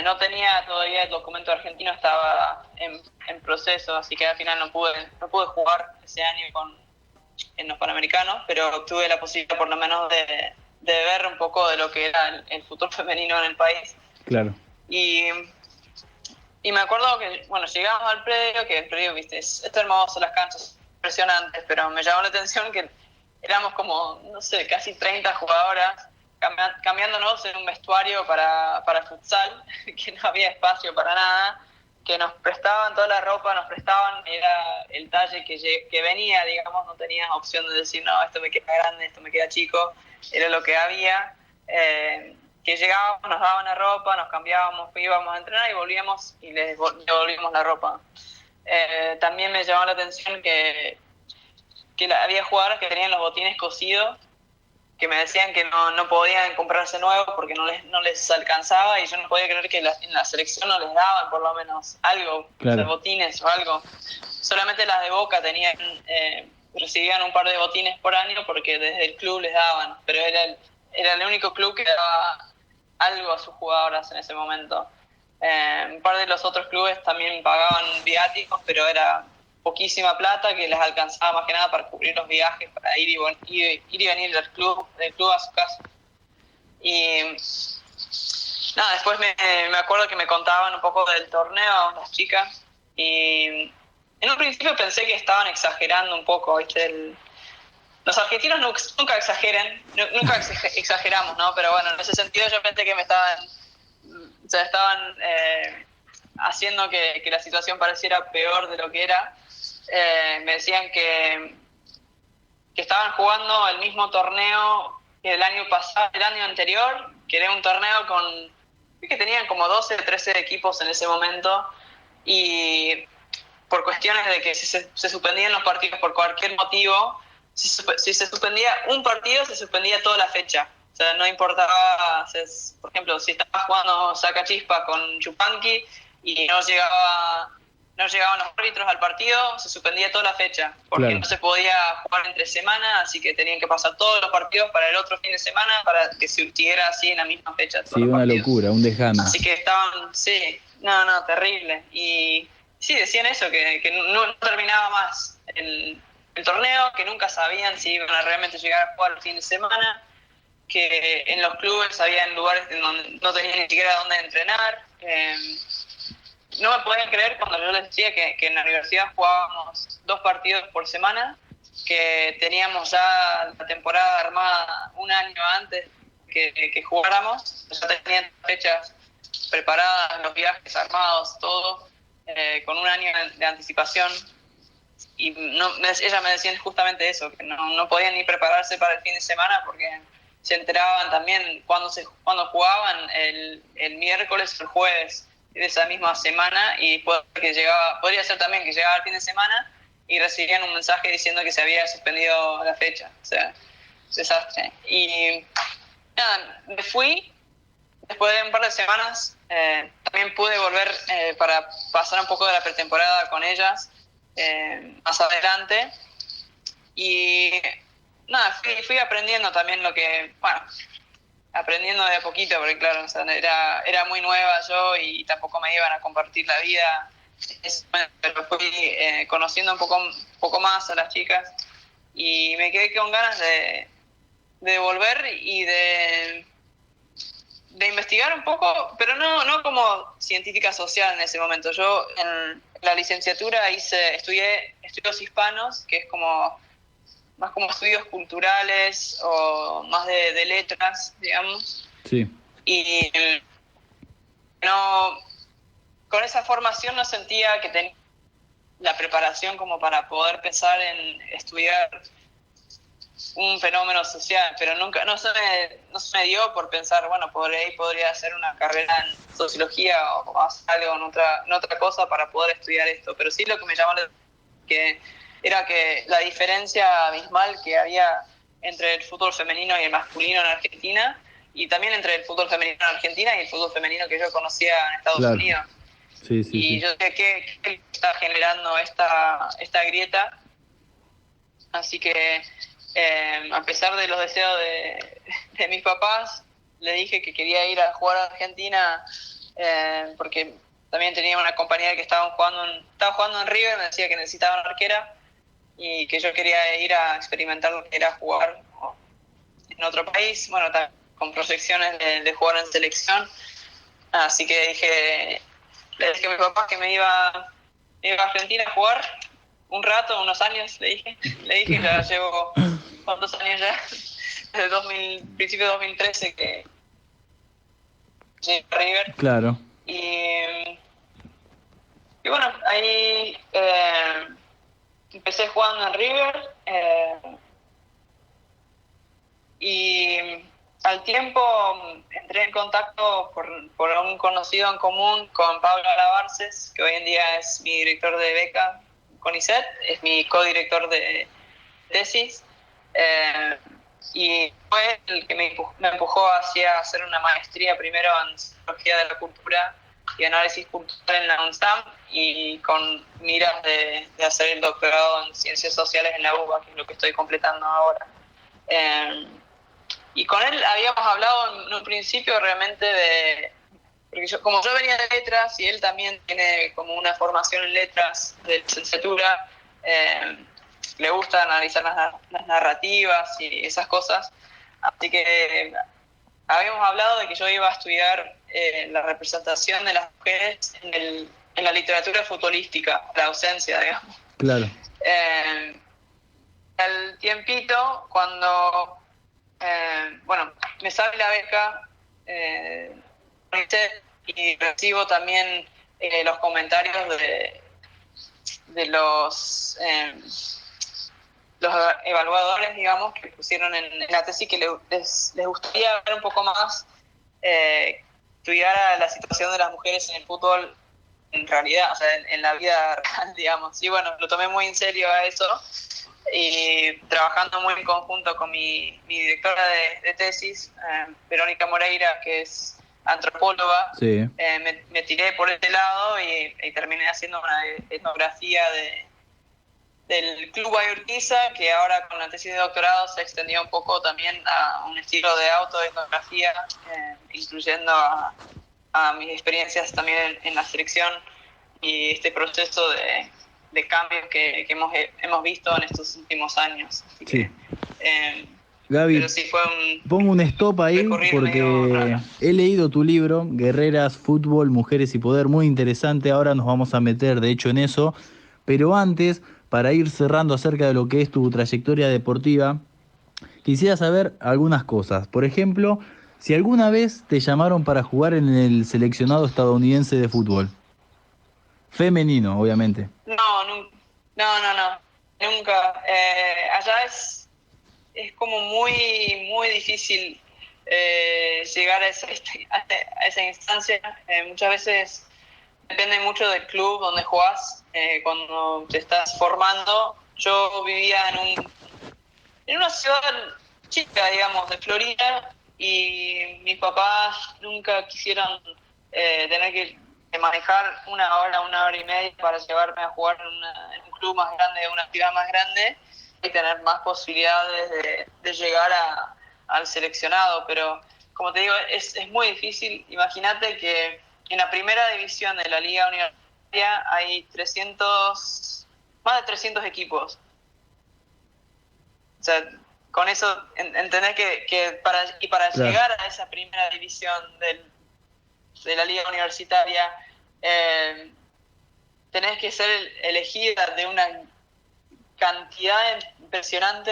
No tenía todavía el documento argentino, estaba en proceso, así que al final no pude jugar ese año en los Panamericanos, pero tuve la posibilidad por lo menos de ver un poco de lo que era el fútbol femenino en el país. Claro. Y me acuerdo que, bueno, llegamos al predio, que el predio, viste, es hermoso, las canchas impresionantes, pero me llamó la atención que éramos como, no sé, casi 30 jugadoras cambiándonos en un vestuario para futsal, que no había espacio para nada, que nos prestaban toda la ropa, era el talle que venía, digamos, no tenías opción de decir, no, esto me queda grande, esto me queda chico, era lo que había, que llegábamos, nos daban la ropa, nos cambiábamos, íbamos a entrenar y volvíamos y les devolvíamos la ropa. También me llamó la atención que había jugadores que tenían los botines cosidos, que me decían que no podían comprarse nuevos porque no les alcanzaba, y yo no podía creer que en la selección no les daban por lo menos algo, claro, o sea, botines o algo. Solamente las de Boca recibían un par de botines por año porque desde el club les daban, pero era el único club que daba algo a sus jugadoras en ese momento. Un par de los otros clubes también pagaban viáticos, pero era poquísima plata que les alcanzaba más que nada para cubrir los viajes, para ir y venir del club a su casa. Y nada, después me acuerdo que me contaban un poco del torneo las chicas, y en un principio pensé que estaban exagerando un poco, ¿viste? Los argentinos nunca exageramos, ¿no? Pero bueno, en ese sentido yo pensé que estaban haciendo que la situación pareciera peor de lo que era. Me decían que estaban jugando el mismo torneo que el año pasado, el año anterior, que era un torneo que tenían como 12 o 13 equipos en ese momento, y por cuestiones de que si se suspendían los partidos por cualquier motivo, si se suspendía un partido, se suspendía toda la fecha. O sea, no importaba, por ejemplo, si estaba jugando Sacachispa con Chupanqui y no llegaban los árbitros al partido, se suspendía toda la fecha, porque claro, no se podía jugar entre semana, así que tenían que pasar todos los partidos para el otro fin de semana para que se siguiera así en la misma fecha. Sí, una locura, un desgano. Así que terrible. Y sí, decían eso, que no terminaba más el torneo, que nunca sabían si iban a realmente llegar a jugar el fin de semana, que en los clubes había lugares en donde no tenían ni siquiera dónde entrenar. No me podían creer cuando yo les decía que en la universidad jugábamos 2 partidos por semana, que teníamos ya la temporada armada un año antes que jugáramos, ya tenían fechas preparadas, los viajes armados, todo, con un año de anticipación. Y ellas me decían justamente eso, que no podían ni prepararse para el fin de semana porque se enteraban también cuando jugaban el miércoles o el jueves de esa misma semana, y podría ser también que llegaba el fin de semana y recibían un mensaje diciendo que se había suspendido la fecha. O sea, desastre. Y nada, me fui. Después de un par de semanas también pude volver para pasar un poco de la pretemporada con ellas más adelante. Y nada, fui aprendiendo también aprendiendo de a poquito, porque claro, o sea, era muy nueva yo y tampoco me iban a compartir la vida, pero fui conociendo un poco más a las chicas, y me quedé con ganas de volver y de investigar un poco, pero no como científica social en ese momento. Yo en la licenciatura estudié estudios hispanos, que es más como estudios culturales o más de letras, digamos. Sí. Y con esa formación no sentía que tenía la preparación como para poder pensar en estudiar un fenómeno social, pero nunca, no se me dio por pensar, bueno, por ahí podría hacer una carrera en sociología o hacer algo en otra cosa para poder estudiar esto, pero sí lo que me llamó la atención era que la diferencia abismal que había entre el fútbol femenino y el masculino en Argentina, y también entre el fútbol femenino en Argentina y el fútbol femenino que yo conocía en Estados Unidos. Sí, sí, Y sí. yo sé que está generando esta grieta, así que a pesar de los deseos de mis papás, le dije que quería ir a jugar a Argentina, porque también tenía una compañera que estaba jugando en River, me decía que necesitaba una arquera y que yo quería ir a experimentar lo que era jugar en otro país, bueno, con proyecciones de jugar en selección. Así que le dije a mi papá que me iba a Argentina a jugar un rato, unos años, le dije, ya llevo ¿cuántos años ya? Desde principio de 2013 que llegué a River. Claro. Y bueno, ahí empecé jugando en River y al tiempo entré en contacto por un conocido en común con Pablo Alabarces, que hoy en día es mi director de beca CONICET, es mi codirector de tesis, y fue el que me empujó hacia hacer una maestría primero en Psicología de la Cultura y Análisis Cultural en la UNSAM, y con miras de hacer el doctorado en Ciencias Sociales en la UBA, que es lo que estoy completando ahora. Y con él habíamos hablado en un principio realmente porque como yo venía de letras y él también tiene como una formación en letras de licenciatura, le gusta analizar las narrativas y esas cosas, así que habíamos hablado de que yo iba a estudiar la representación de las mujeres en la literatura futbolística, la ausencia, digamos. Claro. Al tiempito, cuando me sale la beca y recibo también los comentarios de los evaluadores, digamos, que pusieron en la tesis que les gustaría ver un poco más, estudiar a la situación de las mujeres en el fútbol en realidad, o sea, en la vida real, digamos. Y bueno, lo tomé muy en serio a eso, y trabajando muy en conjunto con mi directora de tesis, Verónica Moreira, que es antropóloga, Sí. me tiré por este lado y terminé haciendo una etnografía del Club Ayurquiza, que ahora con la tesis de doctorado se extendió un poco también a un estilo de autoetnografía, incluyendo a mis experiencias también en la selección y este proceso de cambio que hemos visto en estos últimos años. Así Sí. que, Gaby, pero sí fue pongo un stop ahí recorrido porque medio raro. he leído tu libro, Guerreras, Fútbol, Mujeres y Poder, muy interesante. Ahora nos vamos a meter, de hecho, en eso. Pero antes, para ir cerrando acerca de lo que es tu trayectoria deportiva, quisiera saber algunas cosas. Por ejemplo, si alguna vez te llamaron para jugar en el seleccionado estadounidense de fútbol. Femenino, obviamente. No, nunca. Allá es como muy difícil llegar a esa instancia. Muchas veces depende mucho del club donde jugás, cuando te estás formando. Yo vivía en una ciudad chica, digamos, de Florida, y mis papás nunca quisieron tener que manejar una hora y media para llevarme a jugar en un club más grande, en una ciudad más grande, y tener más posibilidades de llegar al seleccionado. Pero como te digo, es muy difícil. Imagínate que en la primera división de la Liga Universitaria hay más de 300 equipos. O sea, con eso entendés que para Claro. llegar a esa primera división de la Liga Universitaria, tenés que ser elegida de una cantidad impresionante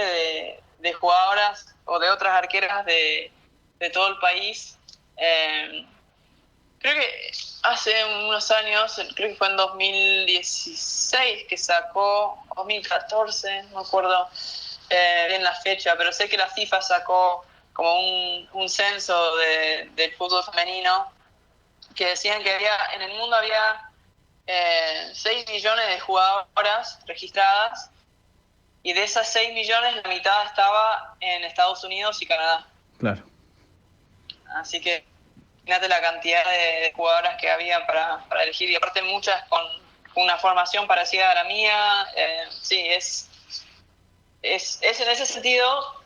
de jugadoras o de otras arqueras de todo el país. Creo que hace unos años, creo que fue en 2016 que sacó, 2014, no me acuerdo bien la fecha, pero sé que la FIFA sacó como un censo del fútbol femenino que decían que en el mundo había 6 millones de jugadoras registradas, y de esas 6 millones la mitad estaba en Estados Unidos y Canadá. Claro. Así que imagínate la cantidad de jugadoras que había para elegir, y aparte muchas con una formación parecida a la mía. Sí, es en ese sentido.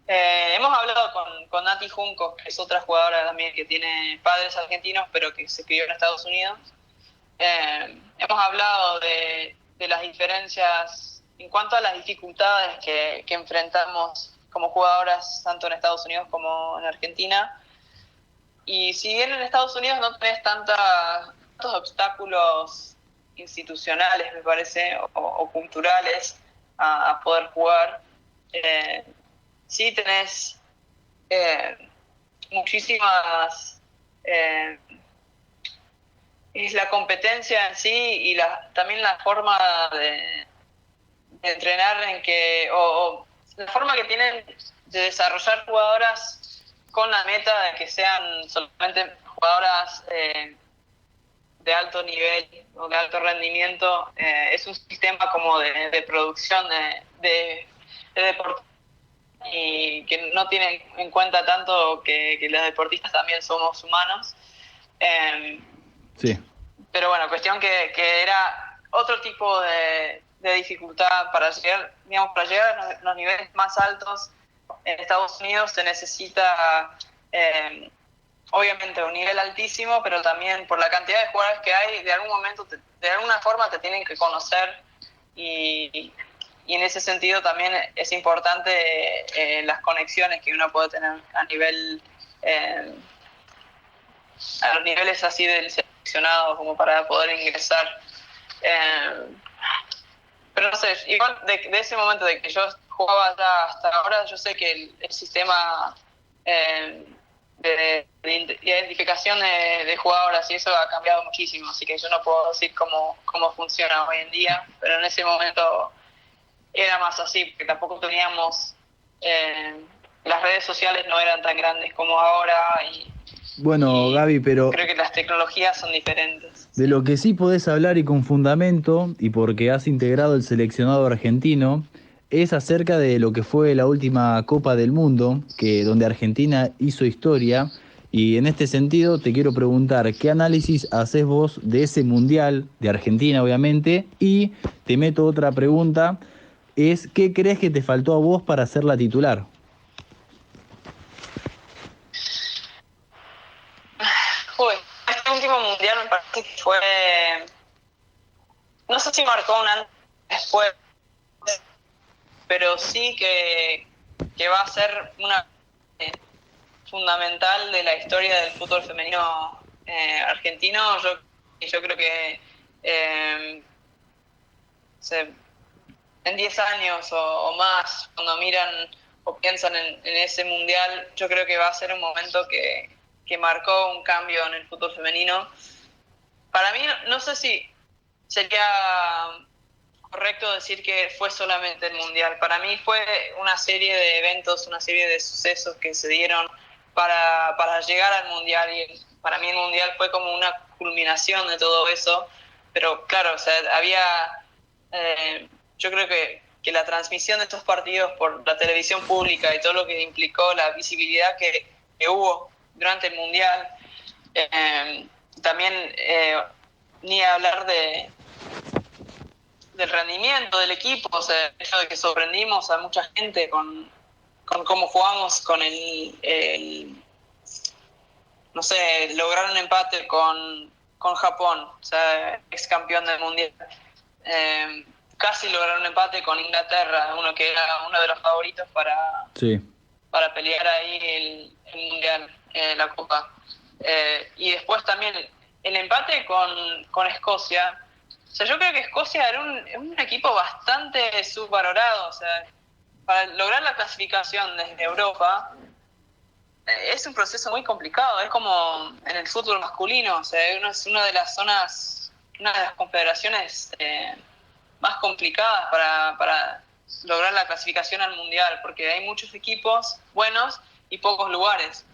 Hemos hablado con Nati Junco, que es otra jugadora también que tiene padres argentinos pero que se crió en Estados Unidos. Hemos hablado de las diferencias en cuanto a las dificultades que enfrentamos como jugadoras tanto en Estados Unidos como en Argentina. Y si bien en Estados Unidos no tenés tantos obstáculos institucionales, me parece, o culturales a poder jugar, sí tenés muchísimas... es la competencia en sí y también la forma de entrenar o la forma que tienen de desarrollar jugadoras con la meta de que sean solamente jugadoras de alto nivel o de alto rendimiento. Es un sistema como de producción de deporte, y que no tiene en cuenta tanto que los deportistas también somos humanos. Sí. Pero bueno, cuestión que era otro tipo de dificultad para llegar a los niveles más altos. En Estados Unidos se necesita obviamente un nivel altísimo, pero también por la cantidad de jugadores que hay, de algún momento, de alguna forma te tienen que conocer, y en ese sentido también es importante las conexiones que uno puede tener a los niveles así del seleccionado, como para poder ingresar. Pero no sé, igual de ese momento de que yo jugaba hasta ahora, yo sé que el sistema de identificación de jugadoras y eso ha cambiado muchísimo, así que yo no puedo decir cómo funciona hoy en día, pero en ese momento era más así, porque tampoco teníamos... las redes sociales no eran tan grandes como ahora, Bueno, Gaby, pero creo que las tecnologías son diferentes. de lo que sí podés hablar y con fundamento, y porque has integrado el seleccionado argentino, es acerca de lo que fue la última Copa del Mundo, donde Argentina hizo historia. Y en este sentido te quiero preguntar, ¿qué análisis haces vos de ese Mundial, de Argentina obviamente? Y te meto otra pregunta, es ¿qué crees que te faltó a vos para ser la titular? Este último Mundial me parece que fue... No sé si marcó un antes después, pero sí que va a ser una fundamental de la historia del fútbol femenino argentino. Yo creo que en 10 años o más, cuando miran o piensan en ese Mundial, yo creo que va a ser un momento que marcó un cambio en el fútbol femenino. Para mí, no sé si sería correcto decir que fue solamente el Mundial. Para mí fue una serie de eventos, una serie de sucesos que se dieron para llegar al Mundial, y para mí el Mundial fue como una culminación de todo eso. Pero claro, o sea, había... yo creo que la transmisión de estos partidos por la televisión pública y todo lo que implicó, la visibilidad que hubo durante el Mundial, también ni hablar del rendimiento del equipo, o sea, el hecho de que sorprendimos a mucha gente con cómo jugamos, con no sé, lograr un empate con Japón, o sea, ex campeón del Mundial. Casi lograr un empate con Inglaterra, uno que era uno de los favoritos para pelear ahí el Mundial, la Copa. Y después también el empate con Escocia. O sea, yo creo que Escocia era un equipo bastante subvalorado. O sea, para lograr la clasificación desde Europa, es un proceso muy complicado, es como en el fútbol masculino, o sea, es una de las zonas, una de las confederaciones más complicadas para lograr la clasificación al mundial, porque hay muchos equipos buenos y pocos lugares.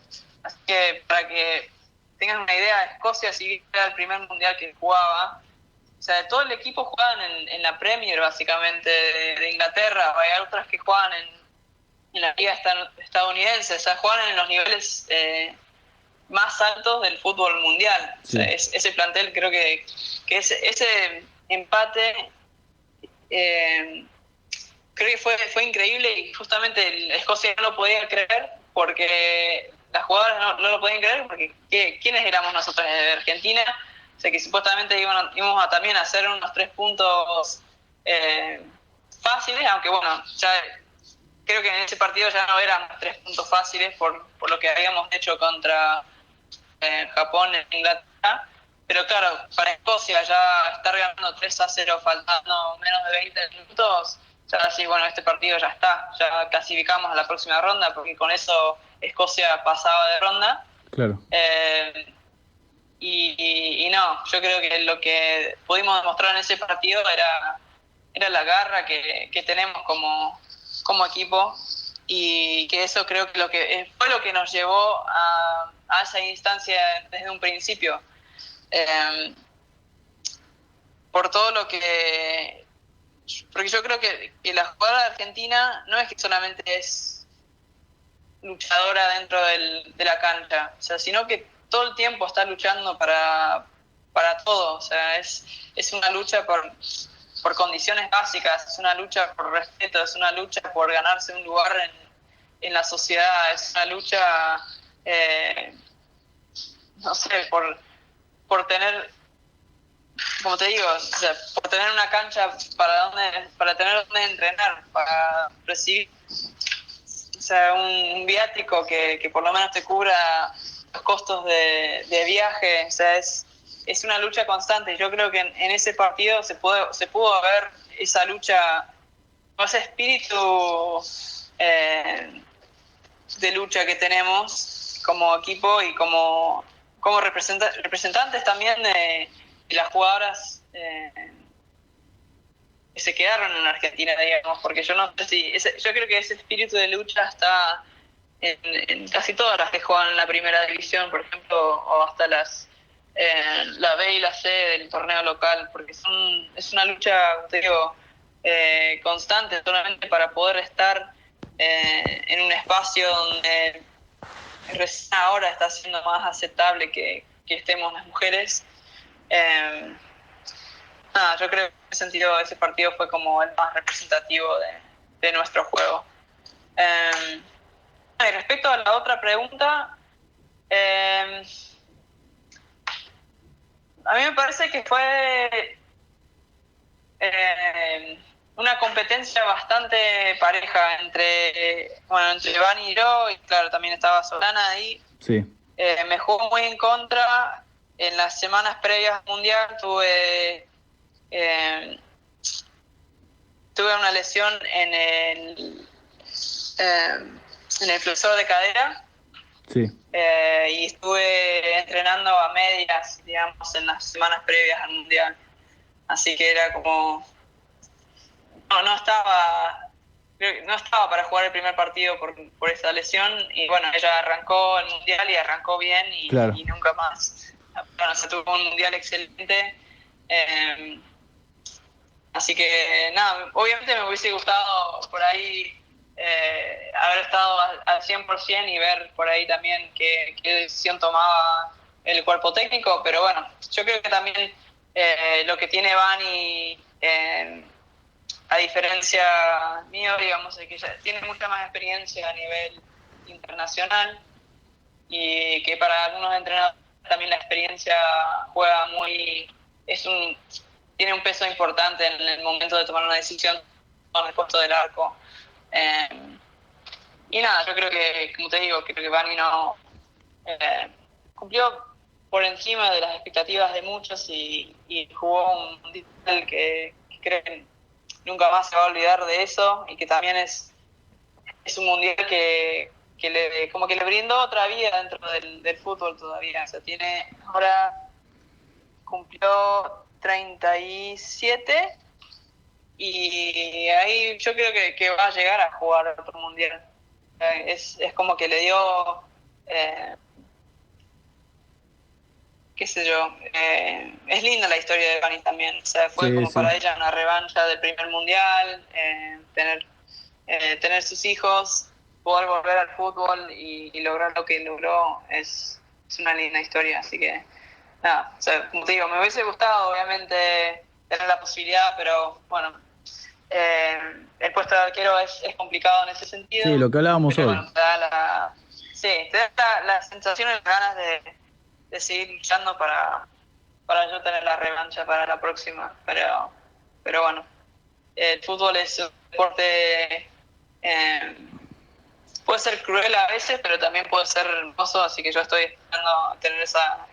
Así que para que tengan una idea, Escocia, si bien era el primer mundial que jugaba, o sea, todo el equipo jugaban en la Premier, básicamente, de Inglaterra. Hay otras que juegan en la liga estadounidense, o sea, juegan en los niveles más altos del fútbol mundial. Sí. O sea, ese plantel, creo que ese empate creo que fue increíble, y justamente Escocia no lo podía creer, porque las jugadoras no lo podían creer, porque ¿quiénes éramos nosotros de Argentina? O sea, que supuestamente íbamos a también hacer unos 3 puntos fáciles, aunque bueno, ya creo que en ese partido ya no eran 3 puntos fáciles por lo que habíamos hecho contra Japón en Inglaterra. Pero claro, para Escocia ya estar ganando 3-0 faltando menos de 20 minutos, ya así, bueno, este partido ya está, ya clasificamos a la próxima ronda, porque con eso Escocia pasaba de ronda. Claro. Y no, yo creo que lo que pudimos demostrar en ese partido era la garra que tenemos como equipo, y que eso creo que fue lo que nos llevó a esa instancia desde un principio. Por todo lo que... Porque yo creo que la jugadora de Argentina no es que solamente es luchadora dentro de la cancha, o sea, sino que todo el tiempo está luchando para todo. O sea, es una lucha por condiciones básicas, es una lucha por respeto, es una lucha por ganarse un lugar en la sociedad, es una lucha, no sé, por tener, como te digo, o sea, por tener una cancha para tener donde entrenar, para recibir, o sea, un viático que por lo menos te cubra los costos de viaje. O sea, es una lucha constante. Yo creo que en ese partido se pudo ver esa lucha, ese espíritu de lucha que tenemos como equipo y como representantes también de las jugadoras que se quedaron en Argentina, digamos, porque yo no sé si yo creo que ese espíritu de lucha está en casi todas las que juegan en la primera división, por ejemplo, o hasta la B y la C del torneo local, porque es una lucha, te digo, constante, solamente para poder estar en un espacio donde recién ahora está siendo más aceptable que estemos las mujeres. Yo creo que en ese sentido ese partido fue como el más representativo de nuestro juego. Y respecto a la otra pregunta, a mí me parece que fue una competencia bastante pareja entre Vani y yo, y claro, también estaba Solana ahí. Sí. Me jugó muy en contra. En las semanas previas al Mundial tuve una lesión en el flexor de cadera. Sí. Y estuve entrenando a medias, digamos, en las semanas previas al Mundial. Así que era como... No estaba para jugar el primer partido por esa lesión, y bueno, ella arrancó el Mundial y arrancó bien y, claro, y nunca más. Bueno, se tuvo un Mundial excelente. Así que nada, obviamente me hubiese gustado por ahí haber estado al 100% y ver por ahí también qué decisión tomaba el cuerpo técnico, pero bueno, yo creo que también lo que tiene Vani, a diferencia mío, digamos, es que ella tiene mucha más experiencia a nivel internacional, y que para algunos entrenadores también la experiencia juega tiene un peso importante en el momento de tomar una decisión con el puesto del arco. Y nada, yo creo que, como te digo, creo que Vani no cumplió por encima de las expectativas de muchos y jugó un mundial que creo que nunca más se va a olvidar de eso, y que también es un mundial que como que le brindó otra vida dentro del fútbol todavía. O sea, ahora cumplió 37 y ahí yo creo que va a llegar a jugar otro mundial. Es como que le dio, qué sé yo, es linda la historia de Vani también. O sea, fue como para ella una revancha del primer mundial, tener sus hijos, poder volver al fútbol y lograr lo que logró es una linda historia. Así que, nada, o sea, como te digo, me hubiese gustado obviamente tener la posibilidad, pero bueno, el puesto de arquero es complicado en ese sentido. Sí, lo que hablábamos hoy. Bueno, te da la sensación y las ganas de seguir luchando para yo tener la revancha para la próxima. Pero bueno, el fútbol es un deporte, puede ser cruel a veces, pero también puede ser hermoso, así que yo estoy esperando tener esa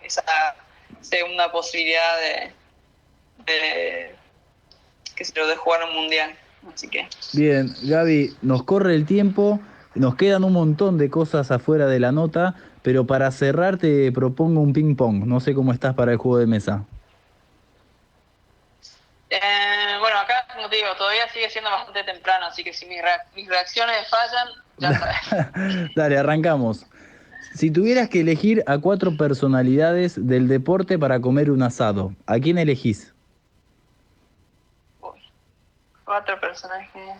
segunda posibilidad de jugar un mundial. Así que Bien, Gaby, nos corre el tiempo, nos quedan un montón de cosas afuera de la nota, pero para cerrar te propongo un ping pong. No sé cómo estás para el juego de mesa. bueno, acá, como te digo, todavía sigue siendo bastante temprano, así que si mis reacciones fallan, ya sabes. Dale, arrancamos. Si tuvieras que elegir a 4 personalidades del deporte para comer un asado, ¿a quién elegís? 4 personajes.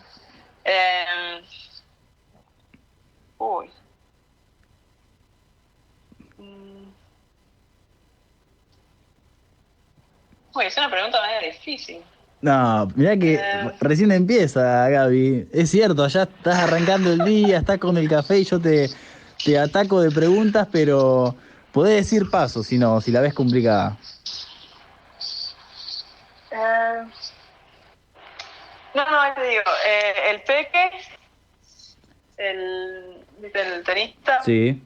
Uy. Uy, es una pregunta medio difícil. No, mirá que recién empieza, Gaby. Es cierto, allá estás arrancando el día, estás con el café y yo te ataco de preguntas, pero podés decir paso si la ves complicada. No, ahí te digo, el Peque, el tenista. Sí.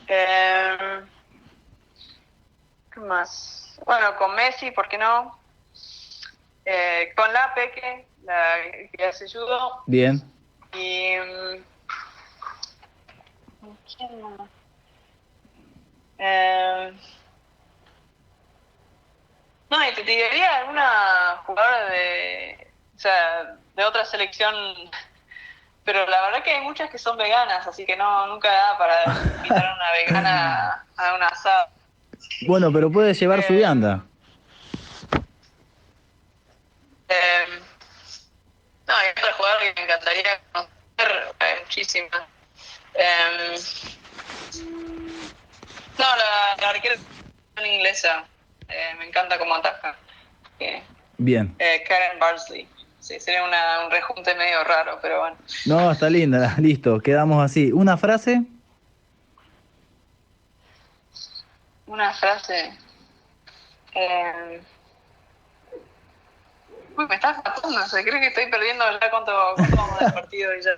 ¿Qué más? Bueno, con Messi, ¿por qué no? Con la Peque, la que hace judo. Bien. Y ¿quién más? No, y te diría alguna jugadora de otra selección, pero la verdad que hay muchas que son veganas, así que nunca da para invitar a una vegana a un asado. Bueno, pero puedes llevar su vianda. No, hay otra jugadora que me encantaría conocer, muchísimas. No, la arquera inglesa, me encanta cómo ataca. Bien. Karen Barnsley. Sí, sería un rejunte medio raro, pero bueno. No, está linda, listo, quedamos así. ¿Una frase? Una frase. Uy, me estás matando, o sea, creo que estoy perdiendo ya cuánto vamos del partido y ya.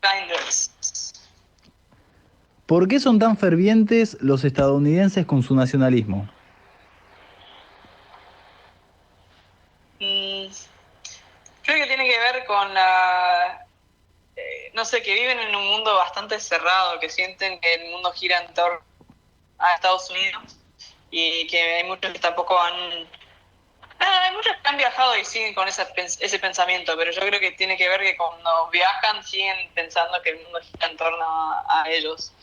Blinders. ¿Por qué son tan fervientes los estadounidenses con su nacionalismo? Creo que tiene que ver con no sé, que viven en un mundo bastante cerrado, que sienten que el mundo gira en torno a Estados Unidos y que hay muchos que tampoco hay muchos que han viajado y siguen con ese pensamiento, pero yo creo que tiene que ver que cuando viajan siguen pensando que el mundo gira en torno a ellos.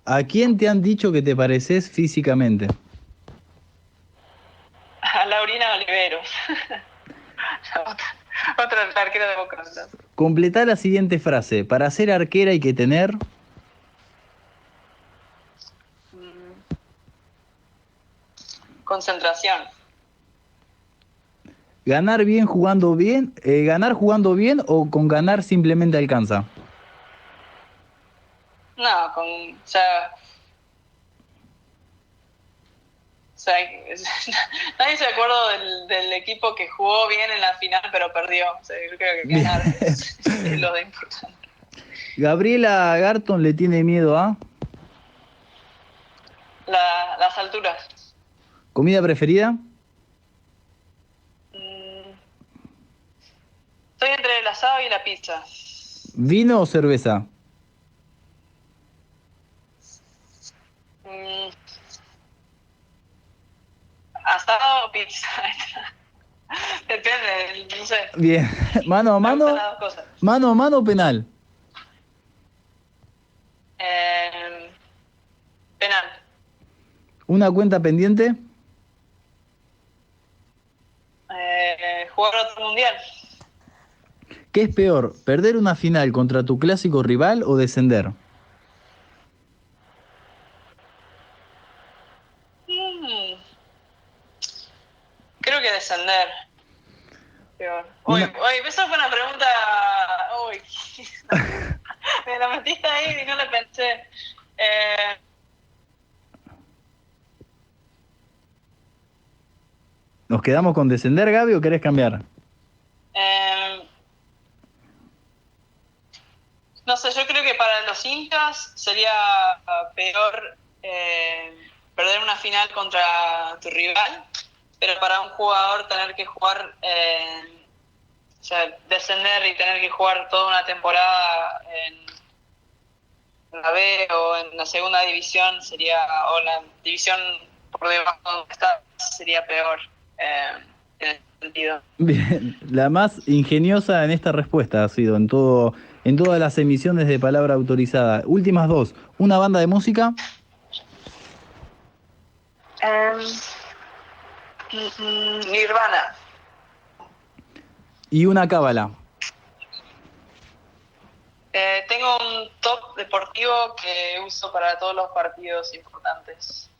¿A quién te han dicho que te pareces físicamente? A Laurina Oliveros. Otra arquera de Boca. Completá la siguiente frase. Para ser arquera hay que tener... Concentración. ¿Ganar jugando bien o con ganar simplemente alcanza? No, nadie se acuerda del equipo que jugó bien en la final pero perdió. O sea, yo creo que ganar es lo de importante. Gabriela Garton le tiene miedo a... Las alturas. ¿Comida preferida? Estoy entre el asado y la pizza. ¿Vino o cerveza? Asado o pizza. Depende, no sé. Bien. ¿Mano a mano? Las dos cosas. ¿Mano a mano o penal? Penal. ¿Una cuenta pendiente? Jugar otro mundial. ¿Qué es peor, perder una final contra tu clásico rival o descender? Creo que descender. Peor. Uy, esa fue una pregunta. Uy, me la metiste ahí y no la pensé. ¿Nos quedamos con descender, Gaby, o querés cambiar? No sé, yo creo que para los hinchas sería peor perder una final contra tu rival, pero para un jugador tener que jugar, o sea, descender y tener que jugar toda una temporada en la B o en la segunda división sería, o la división por debajo donde está, sería peor en ese sentido. Bien, la más ingeniosa en esta respuesta ha sido en todas las emisiones de palabra autorizada. Últimas dos, una banda de música. Nirvana. Y una cábala. Tengo un top deportivo que uso para todos los partidos importantes.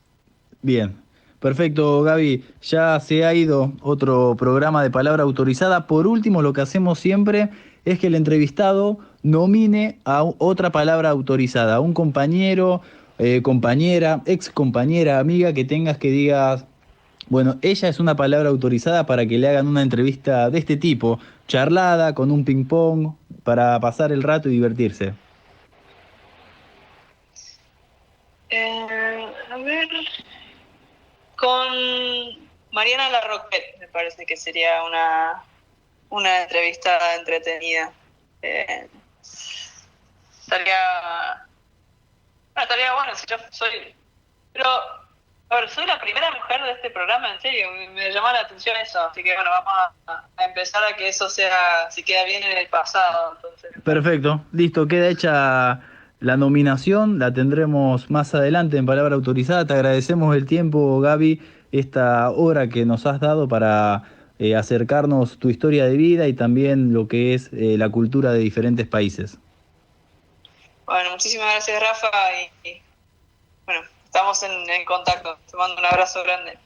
Bien, perfecto, Gaby. Ya se ha ido otro programa de palabra autorizada. Por último, lo que hacemos siempre es que el entrevistado nomine a otra palabra autorizada, a un compañero, compañera, ex compañera, amiga que tengas que digas, bueno, ella es una palabra autorizada para que le hagan una entrevista de este tipo, charlada, con un ping pong, para pasar el rato y divertirse. A ver, con Mariana Larroquette me parece que sería una entrevista entretenida. Estaría bueno si yo soy... Pero, a ver, soy la primera mujer de este programa, en serio, me llamó la atención eso. Así que bueno, vamos a empezar a que eso se queda bien en el pasado. Entonces. Perfecto, listo, queda hecha la nominación, la tendremos más adelante en palabra autorizada. Te agradecemos el tiempo, Gaby, esta hora que nos has dado para acercarnos tu historia de vida y también lo que es la cultura de diferentes países. Bueno, muchísimas gracias, Rafa, y bueno, estamos en contacto. Te mando un abrazo grande.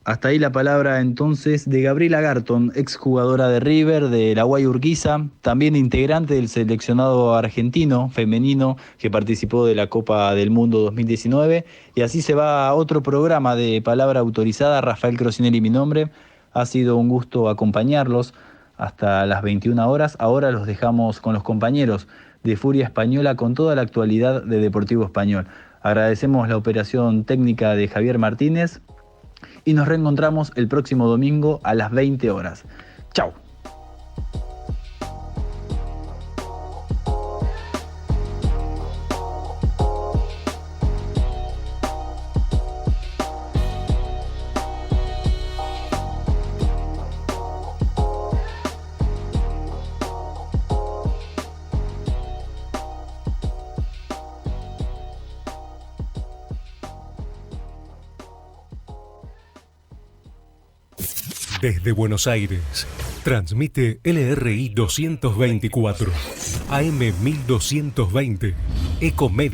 Hasta ahí la palabra entonces de Gabriela Garton, exjugadora de River, de la Guay Urquiza, también integrante del seleccionado argentino femenino que participó de la Copa del Mundo 2019. Y así se va a otro programa de palabra autorizada. Rafael Crocinelli, mi nombre. Ha sido un gusto acompañarlos hasta las 21 horas. Ahora los dejamos con los compañeros de Furia Española con toda la actualidad de Deportivo Español. Agradecemos la operación técnica de Javier Martínez y nos reencontramos el próximo domingo a las 20 horas. ¡Chao! Desde Buenos Aires, transmite LRI 224, AM 1220, Ecomedia.